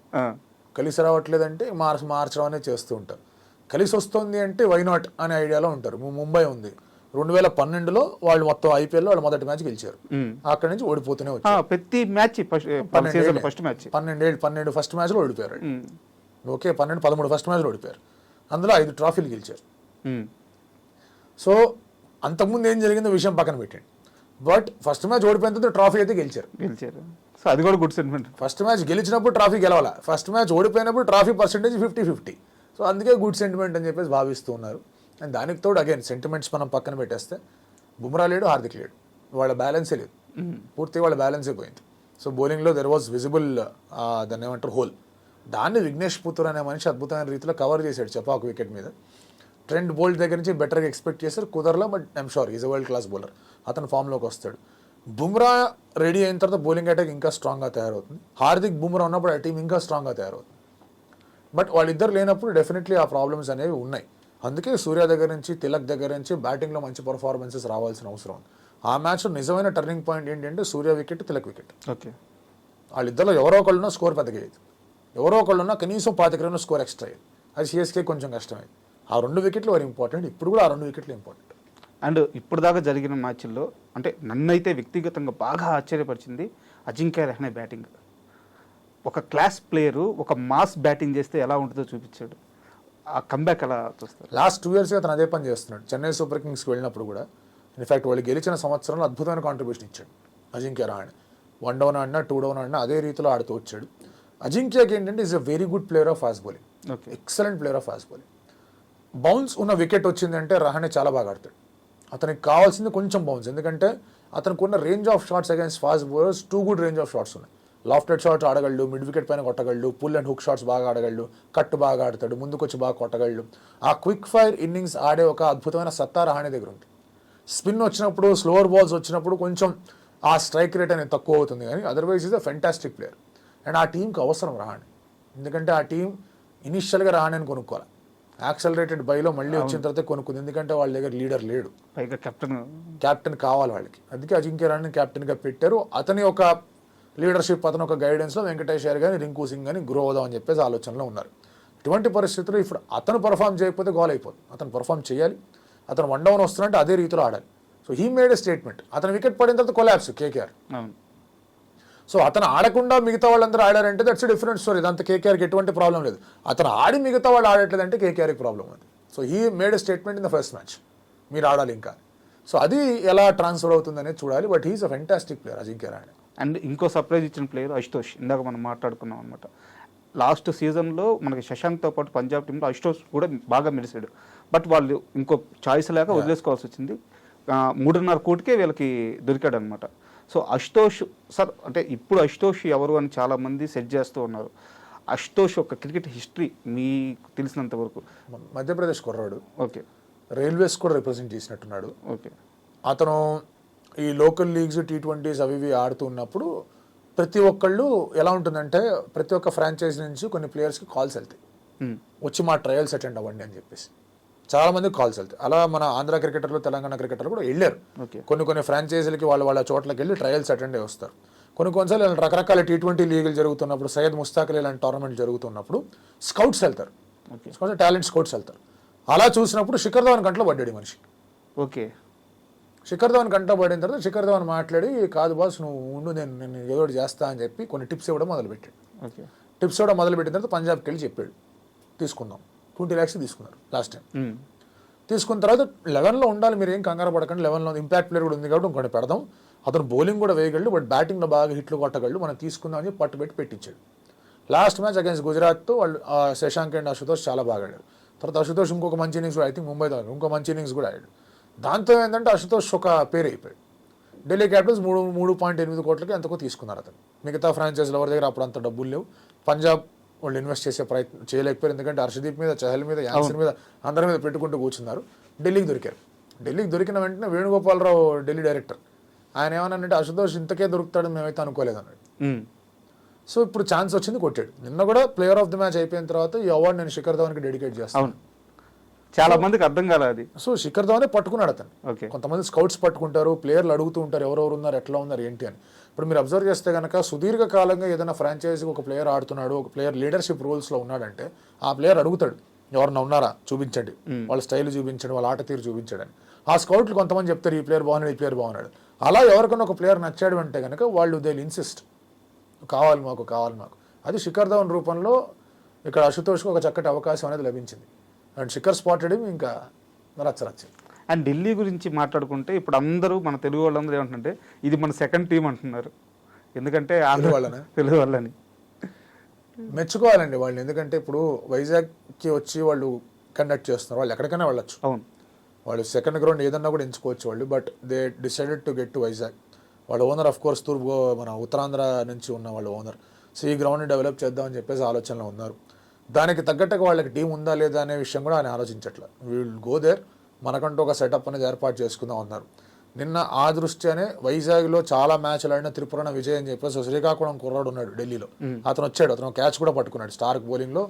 కలిసి రావట్లేదంటే మార్చడం అనేది చేస్తూ ఉంటారు. కలిసి వస్తుంది అంటే వై నాట్ అనే ఐడియాలో ఉంటారు. ముంబై ఉంది 2012లో వాళ్ళు మొత్తం ఐపీఎల్లో వాళ్ళు మొదటి మ్యాచ్ గెలిచారు. అక్కడి నుంచి ఓడిపోతూనే వచ్చారు ప్రతి మ్యాచ్. ఫస్ట్ మ్యాచ్ 12 ఫస్ట్ మ్యాచ్లో ఓడిపోయారు. ఓకే, 13 ఫస్ట్ మ్యాచ్లో ఓడిపోయారు. అందులో 5 ట్రాఫీలు గెలిచారు. సో అంతకుముందు ఏం జరిగిందో విషయం పక్కన పెట్టండి. బట్ ఫస్ట్ మ్యాచ్ ఓడిపోయిన తర్వాత ట్రాఫీ అయితే గెలిచారు. సో అది కూడా గుడ్ సెంటిమెంట్. ఫస్ట్ మ్యాచ్ గెలిచినప్పుడు ట్రాఫీ గెలవాలా, ఫస్ట్ మ్యాచ్ ఓడిపోయినప్పుడు ట్రాఫీ పర్సెంటేజ్ 50-50. సో అందుకే గుడ్ సెంటిమెంట్ అని చెప్పేసి భావిస్తూ ఉన్నారు. అండ్ దానికి తోడు అగైన్ సెంటిమెంట్స్ మనం పక్కన పెట్టేస్తే బుమ్రా లేడు, హార్దిక్ లేడు, వాళ్ళ బ్యాలెన్సే లేదు. పూర్తిగా వాళ్ళ బ్యాలెన్సే పోయింది. సో బౌలింగ్లో దెర్ వాజ్ విజిబుల్ దాన్ని ఏమంటారు హోల్. దాన్ని విఘ్నేష్ పుత్తూర్ అనే మనిషి అద్భుతమైన రీతిలో కవర్ చేశాడు చపాకు వికెట్ మీద. ట్రెంట్ బోల్ట్ దగ్గర నుంచి బెటర్గా ఎక్స్పెక్ట్ చేశారు, కుదరలా. But I'm sure is a world class bowler, అతను ఫామ్లోకి వస్తాడు. బుమ్రా రెడీ అయిన తర్వాత బౌలింగ్ అటాక్ ఇంకా స్ట్రాంగ్గా తయారవుతుంది. హార్దిక్ బుమ్రా ఉన్నప్పుడు ఆ టీం ఇంకా స్ట్రాంగ్గా తయారవుతుంది. బట్ వాళ్ళిద్దరు లేనప్పుడు డెఫినెట్లీ ఆ ప్రాబ్లమ్స్ అనేవి ఉన్నాయి. అందుకే సూర్య దగ్గర నుంచి, తిలక్ దగ్గర నుంచి బ్యాటింగ్లో మంచి పర్ఫార్మెన్సెస్ రావాల్సిన అవసరం ఉంది. ఆ మ్యాచ్లో నిజమైన టర్నింగ్ పాయింట్ ఏంటంటే సూర్య వికెట్, తిలక్ వికెట్. ఓకే, వాళ్ళిద్దరిలో ఎవరో ఒకళ్ళున్నా స్కోర్ పెద్దగా అయ్యేది, ఎవరో ఒకళ్ళున్నా కనీసం 25 రన్లు స్కోర్ ఎక్స్ట్రా అయ్యేది. అది సిఎస్కే కొంచెం కష్టమైంది. ఆ 2 వికెట్లు వారు ఇంపార్టెంట్. ఇప్పుడు కూడా ఆ 2 వికెట్లు ఇంపార్టెంట్. అండ్ ఇప్పుడు దాకా జరిగిన మ్యాచ్ల్లో అంటే నన్నైతే వ్యక్తిగతంగా బాగా ఆశ్చర్యపరిచింది అజింక్య రహానే బ్యాటింగ్. ఒక క్లాస్ ప్లేయరు ఒక మాస్ బ్యాటింగ్ చేస్తే ఎలా ఉంటుందో చూపించాడు. ఆ కంబ్యాక్ ఎలా చూస్తారు? లాస్ట్ 2 yearsగా అతను అదే పని చేస్తున్నాడు. చెన్నై సూపర్ కింగ్స్కి వెళ్ళినప్పుడు కూడా ఇన్ఫాక్ట్ వాళ్ళు గెలిచిన సంవత్సరంలో అద్భుతమైన కాంట్రిబ్యూషన్ ఇచ్చాడు అజింక్య రహానే. 1 డౌన్ ఆడినా 2 డౌన్ ఆడినా అదే రీతిలో ఆడుతూ వచ్చాడు. అజింక్యకి ఏంటంటే is a very good player of fast bowling, excellent player of fast bowling. Bounce ఉన్న వికెట్ వచ్చిందంటే రహానే చాలా బాగా ఆడతాడు. అతనికి కావాల్సింది కొంచెం బౌన్స్, ఎందుకంటే అతనికి ఉన్న range of shots against fast bowlers 2 good range of shots ఉన్నాయి. లాఫ్టెడ్ షాట్స్ ఆడగలడు, మిడ్ వికెట్ పైన కొట్టగలడు, పుల్ అండ్ హుక్ షాట్స్ బాగా ఆడగలడు, కట్ బాగా ఆడతాడు, ముందుకొచ్చి బాగా కొట్టగలడు. ఆ క్విక్ ఫైర్ ఇన్నింగ్స్ ఆడే ఒక అద్భుతమైన సత్తా రహానే దగ్గర ఉంది. స్పిన్ వచ్చినప్పుడు, స్లోవర్ బాల్స్ వచ్చినప్పుడు కొంచెం ఆ స్ట్రైక్ రేట్ అనేది తక్కువ అవుతుంది, కానీ otherwise is a fantastic player. And ఆ టీంకి అవసరం రహానే, ఎందుకంటే ఆ టీం ఇనిషియల్గా రహానేని కొనుక్కోవాలి. యాక్సలరేటెడ్ బైలో మళ్ళీ వచ్చిన తర్వాత కొనుక్కుంది, ఎందుకంటే వాళ్ళ దగ్గర లీడర్ లేడు, పైగా కెప్టెన్ కావాలి వాళ్ళకి. అందుకే అజింక్య రహానే కెప్టెన్గా పెట్టారు. అతని ఒక లీడర్షిప్, అతను ఒక గైడెన్స్లో వెంకటేష్ అయ్యర్ కానీ, రింకు సింగ్ కానీ గ్రో అవుదాం అని చెప్పేసి ఆలోచనలో ఉన్నారు. ఇటువంటి పరిస్థితుల్లో ఇప్పుడు అతను పర్ఫామ్ చేయకపోతే గోల్ అయిపోతుంది. అతను పర్ఫామ్ చేయాలి. అతను 1 డౌన్ వస్తున్నట్టే అదే రీతిలో ఆడాలి. So he made a statement. అతను వికెట్ పడిన తర్వాత కొలాప్స్ కేకేఆర్. సో అతను ఆడకుండా మిగతా వాళ్ళందరూ ఆడారంటే దట్స్ డిఫరెంట్ స్టోరీ. ఇదంతా కేకేఆర్కి ఎటువంటి ప్రాబ్లం లేదు. అతను ఆడి మిగతా వాళ్ళు ఆడట్లేదంటే కేకేఆర్కి ప్రాబ్లం ఉంది. So he made a statement in the first match, మీరు ఆడాలి ఇంకా. సో అది ఎలా ట్రాన్స్ఫర్ అవుతుంది అనేది చూడాలి. But he's a fantastic player Ajinkya Rahane. And ఇంకో సర్ప్రైజ్ ఇచ్చిన ప్లేయర్ అశుతోష్. ఇందాక మనం మాట్లాడుకున్నాం అనమాట. లాస్ట్ సీజన్లో మనకి శశాంక్తో పాటు పంజాబ్ టీంలో అశుతోష్ కూడా బాగా మెరిసాడు. బట్ వాళ్ళు ఇంకో చాయిస్ లేక వదిలేసుకోవాల్సి వచ్చింది. 3.5 కోటికే వీళ్ళకి దొరికాడు అనమాట. సో అశుతోష్ సార్, అంటే ఇప్పుడు అశుతోష్ ఎవరు అని చాలామంది సెట్ చేస్తూ ఉన్నారు. అశుతోష్ ఒక క్రికెట్ హిస్టరీ మీకు తెలిసినంత వరకు. మధ్యప్రదేశ్ కుర్రాడు, ఓకే, రైల్వేస్ కూడా రిప్రజెంట్ చేసినట్టున్నాడు. ఓకే, అతను ఈ లోకల్ లీగ్స్ T20s అవి ఇవి ఆడుతూ ఉన్నప్పుడు ప్రతి ఒక్కళ్ళు ఎలా ఉంటుందంటే ప్రతి ఒక్క ఫ్రాంచైజీ నుంచి కొన్ని ప్లేయర్స్కి కాల్స్ వెళ్తాయి, వచ్చి మా ట్రయల్స్ అటెండ్ అవ్వండి అని చెప్పేసి. చాలా మంది కాల్స్ వెళ్తాయి. అలా మన ఆంధ్ర క్రికెటర్లు, తెలంగాణ క్రికెటర్లు కూడా వెళ్ళారు. కొన్ని ఫ్రాంచైజీలకి వాళ్ళ చోట్లకి వెళ్ళి ట్రయల్స్ అటెండ్ అయ్యి వస్తారు. కొన్నిసార్లు రకరకాల T20 లీగులు జరుగుతున్నప్పుడు, సయ్యద్ ముస్తాక్ అలీ లాంటి టోర్నమెంట్ జరుగుతున్నప్పుడు స్కౌట్స్ వెళ్తారు, టాలెంట్ స్కౌట్స్ వెళ్తారు. అలా చూసినప్పుడు శిఖర్ ధవన్ కంట్లో పడ్డాడు మనిషి. ఓకే, శిఖర్ ధవన్ కంట్లో పడిన తర్వాత శిఖర్ ధవన్ మాట్లాడి, కాదు బాస్ నువ్వు ఉండు, నేను ఏదో ఒకటి చేస్తా అని చెప్పి కొన్ని టిప్స్ ఇవ్వడం మొదలుపెట్టాడు. టిప్స్ కూడా మొదలుపెట్టిన తర్వాత పంజాబ్కి వెళ్ళి చెప్పాడు తీసుకుందాం 20 lakhs తీసుకున్నారు లాస్ట్ టైం. తీసుకున్న తర్వాత 11లో ఉండాలి, మీరు ఏం కంగారు పడకండి, 11లో ఇంపాక్ట్ ప్లేయర్ కూడా ఉంది కాబట్టి ఇంకోటి పెడదాం, అతను బౌలింగ్ కూడా వేయగలడు, బట్ బ్యాటింగ్లో బాగా హిట్లు కొట్టగలడు, మనం తీసుకుందాం అని పట్టుబెట్టి పెట్టించాడు. లాస్ట్ మ్యాచ్ అగైన్స్ గుజరాత్తో వాళ్ళు శశాంక్ అండ్ అశుతోష్ చాలా బాగా ఆడాడు. తర్వాత అశుతోష్ ఇంకొక మంచి ఇన్నింగ్స్ కూడా ఐ థింక్ ముంబైతో ఇంకో మంచి ఇన్నింగ్స్ కూడా ఆడాడు. దాంతో ఏంటంటే అశుతోష్ ఒక పేరు అయిపోయాడు. ఢిల్లీ క్యాపిటల్స్ 3.8 కోట్లకి ఎంతకో తీసుకున్నారు అతను. మిగతా ఫ్రాంచైజీలు ఎవరి దగ్గర అప్పుడు అంత డబ్బులు లేవు. పంజాబ్ వాళ్ళు ఇన్వెస్ట్ చేసే ప్రయత్నం చేయలేకపోయారు, ఎందుకంటే హర్షదీప్ మీద, చహల్ మీద, యాన్సన్ మీద అందరి మీద పెట్టుకుంటూ కూర్చున్నారు. ఢిల్లీకి దొరికారు. ఢిల్లీకి దొరికిన వెంటనే వేణుగోపాలరావు ఢిల్లీ డైరెక్టర్ ఆయన ఏమన్నానంటే అశుతోష్ ఇంతకే దొరుకుతాడని మేమైతే అనుకోలేదు అన్నాడు. సో ఇప్పుడు ఛాన్స్ వచ్చింది, కొట్టాడు. నిన్న కూడా ప్లేయర్ ఆఫ్ ది మ్యాచ్ అయిపోయిన తర్వాత ఈ అవార్డు నేను శిఖర్ ధవన్కి డెడికేట్ చేస్తాను. చాలా మందికి అర్థం కాలేదు అది. సో శిఖర్ ధవనే పట్టుకున్నాడు అతను. ఓకే. కొంతమంది స్కౌట్స్ పట్టుకుంటారు, ప్లేయర్లు అడుగుతూ ఉంటారు ఎవరెవరు ఉన్నారు, ఎట్లా ఉన్నారు, ఏంటి అని. ఇప్పుడు మీరు అబ్జర్వ్ చేస్తే కనుక సుదీర్ఘకాలంగా ఏదైనా ఫ్రాంచైజీకి ఒక ప్లేయర్ ఆడుతున్నాడు, ఒక ప్లేయర్ లీడర్షిప్ రోల్స్లో ఉన్నాడంటే ఆ ప్లేయర్ అడుగుతాడు ఎవరన్నా ఉన్నారా చూపించండి, వాళ్ళ స్టైల్ చూపించండి, వాళ్ళ ఆట తీరు చూపించండి అని. ఆ స్కౌట్లు కొంతమంది చెప్తారు ఈ ప్లేయర్ బాగున్నాడు, ఈ ప్లేయర్ బాగున్నాడు. అలా ఎవరికైనా ఒక ప్లేయర్ నచ్చాడు అంటే కనుక వాళ్ళు దే ఇన్సిస్ట్ కావాలి మాకు. అది శిఖర్ ధవన్ రూపంలో ఇక్కడ అశుతోష్కి ఒక చక్కటి అవకాశం అనేది లభించింది. అండ్ శిఖర్ స్పాటెడ్ ఇంకా రచ్చ. అండ్ ఢిల్లీ గురించి మాట్లాడుకుంటే ఇప్పుడు అందరూ మన తెలుగు వాళ్ళందరూ ఏమంటుంటే ఇది మన సెకండ్ టీం అంటున్నారు. ఎందుకంటే తెలుగు వాళ్ళని మెచ్చుకోవాలండి వాళ్ళు. ఎందుకంటే ఇప్పుడు వైజాగ్కి వచ్చి వాళ్ళు కండక్ట్ చేస్తున్నారు, వాళ్ళు ఎక్కడికైనా వెళ్ళొచ్చు. అవును, వాళ్ళు సెకండ్ గ్రౌండ్ ఏదన్నా కూడా ఎంచుకోవచ్చు వాళ్ళు. But they decided to get to Vizag. వాళ్ళ ఓనర్ ఆఫ్ కోర్స్ మన ఉత్తరాంధ్ర నుంచి ఉన్న వాళ్ళ ఓనర్. సో ఈ గ్రౌండ్ని డెవలప్ చేద్దామని చెప్పేసి ఆలోచనలో ఉన్నారు. దానికి తగ్గట్టుగా వాళ్ళకి టీం ఉందా లేదా అనే విషయం కూడా ఆయన ఆలోచించట్లేదు. వీల్ గో దేర్, మనకంటూ ఒక సెటప్ అనేది ఏర్పాటు చేసుకుందాం అన్నారు. నిన్న ఆ దృష్ట్యానే వైజాగ్లో చాలా మ్యాచ్లు ఆడిన త్రిపురణ విజయ్ అని చెప్పేసి శ్రీకాకుళం కుర్రాడు ఉన్నాడు ఢిల్లీలో. అతను వచ్చాడు, అతను క్యాచ్ కూడా పట్టుకున్నాడు. స్టార్క్ బౌలింగ్లో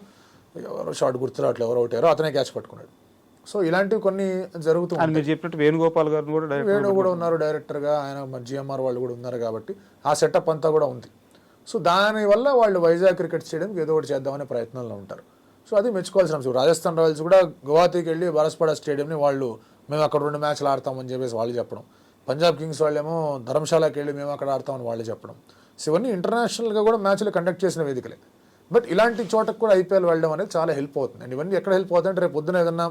ఎవరో షాట్ గుర్తురాట్లు ఎవరో ఒకటారో అతనే క్యాచ్ పట్టుకున్నాడు. సో ఇలాంటివి కొన్ని జరుగుతున్నాయి. మీరు చెప్పినట్టు వేణుగోపాల్ గారు కూడా ఉన్నారు డైరెక్టర్గా, ఆయన జిఎంఆర్ వాళ్ళు కూడా ఉన్నారు కాబట్టి ఆ సెటప్ అంతా కూడా ఉంది. సో దానివల్ల వాళ్ళు వైజాగ్ క్రికెట్ స్టేడియంకి ఏదో ఒకటి చేద్దామనే ప్రయత్నంలో ఉంటారు. సో అది మెచ్చుకోవాల్సిన అంశం. రాజస్థాన్ రాయల్స్ కూడా గువాహతికి వెళ్ళి బరస్పాడా స్టేడియంని వాళ్ళు మేము అక్కడ 2 మ్యాచ్లు ఆడతామని చెప్పేసి వాళ్ళు చెప్పడం. పంజాబ్ కింగ్స్ వాళ్ళేమో ధర్మశాలకి వెళ్ళి మేము అక్కడ ఆడతామని వాళ్ళు చెప్పడం. సో ఇవన్నీ ఇంటర్నేషనల్గా కూడా మ్యాచ్లు కండక్ట్ చేసిన వేదికలే. బట్ ఇలాంటి చోటకు కూడా ఐపీఎల్ వెళ్ళడం అనేది చాలా హెల్ప్ అవుతుంది. అండ్ ఇవన్నీ ఎక్కడ హెల్ప్ అవుతుంది అంటే రేపు పొద్దున ఏదైనా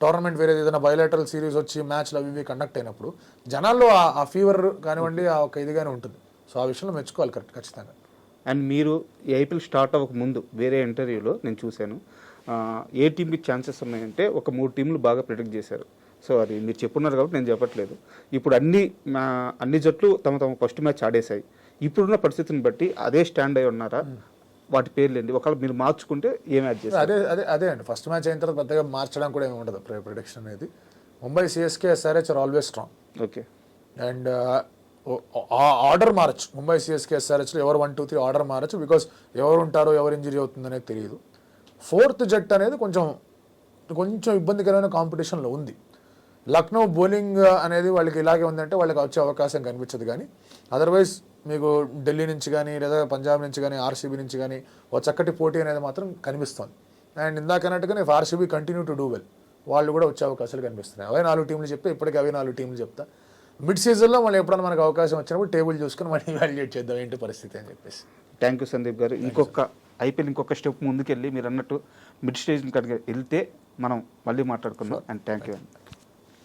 టోర్నమెంట్ వేరే ఏదైనా బయోలేటరల్ సిరీస్ వచ్చి మ్యాచ్లు అవి ఇవి కండక్ట్ అయినప్పుడు జనాల్లో ఆ ఫీవర్ కానివ్వండి, ఆ ఒక ఇదిగానే ఉంటుంది. సో ఆ విషయంలో మెచ్చుకోవాలి ఖచ్చితంగా. అండ్ మీరు ఈ ఐపీఎల్ స్టార్ట్ అవ్వక ముందు వేరే ఇంటర్వ్యూలో నేను చూశాను, ఏ టీంకి ఛాన్సెస్ ఉన్నాయంటే ఒక 3 టీంలు బాగా ప్రిడిక్ట్ చేశారు. సో అది మీరు చెప్పున్నారు కాబట్టి నేను చెప్పట్లేదు. ఇప్పుడు అన్ని జట్లు తమ ఫస్ట్ మ్యాచ్ ఆడేశాయి. ఇప్పుడున్న పరిస్థితిని బట్టి అదే స్టాండ్ అయి ఉన్నారా? వాటి పేర్లు ఏంటి? ఒకవేళ మీరు మార్చుకుంటే ఏ మ్యాచ్ చేస్తారు? అదే అండి, ఫస్ట్ మ్యాచ్ అయిన తర్వాత పెద్దగా మార్చడం కూడా ఏమి ఉండదు. ప్రిడిక్షన్ అనేది Mumbai, CSK, SRH are always strong. Okay. And order మారచ్చు. ముంబై, సిఎస్కే, ఎస్ఆర్హెచ్లో ఎవరు 1, 2, 3 ఆర్డర్ మారచ్చు. బికాస్ ఎవరు ఉంటారో ఎవరు ఇంజరీ అవుతుంది అనేది తెలియదు. 4th జట్ అనేది కొంచెం ఇబ్బందికరమైన కాంపిటీషన్లో ఉంది. లక్నో బౌలింగ్ అనేది వాళ్ళకి ఇలాగే ఉందంటే వాళ్ళకి వచ్చే అవకాశం కనిపించదు. కానీ అదర్వైజ్ మీకు ఢిల్లీ నుంచి కానీ లేదా పంజాబ్ నుంచి కానీ ఆర్సీబీ నుంచి కానీ ఒక చక్కటి పోటీ అనేది మాత్రం కనిపిస్తుంది. అండ్ ఇందాకన్నట్టుగా if RCB continue to do well వాళ్ళు కూడా వచ్చే అవకాశాలు కనిపిస్తున్నాయి. అవే 4 టీంలు చెప్తే ఇప్పటికీ అవే 4 టీంలు చెప్తా. మిడ్ సీజన్లో మళ్ళీ ఎప్పుడైనా మనకు అవకాశం వచ్చినప్పుడు టేబుల్ చూసుకొని మళ్ళీ ఇవాల్యుయేట్ చేద్దాం ఏంటి పరిస్థితి అని చెప్పేసి. థ్యాంక్ యూ సందీప్ గారు. ఐపీఎల్ ఇంకొక స్టెప్ ముందుకెళ్ళి మీరు అన్నట్టు మిడ్ స్టేజ్ కనుక వెళ్తే మనం మళ్ళీ మాట్లాడుకుందాం. And thank you.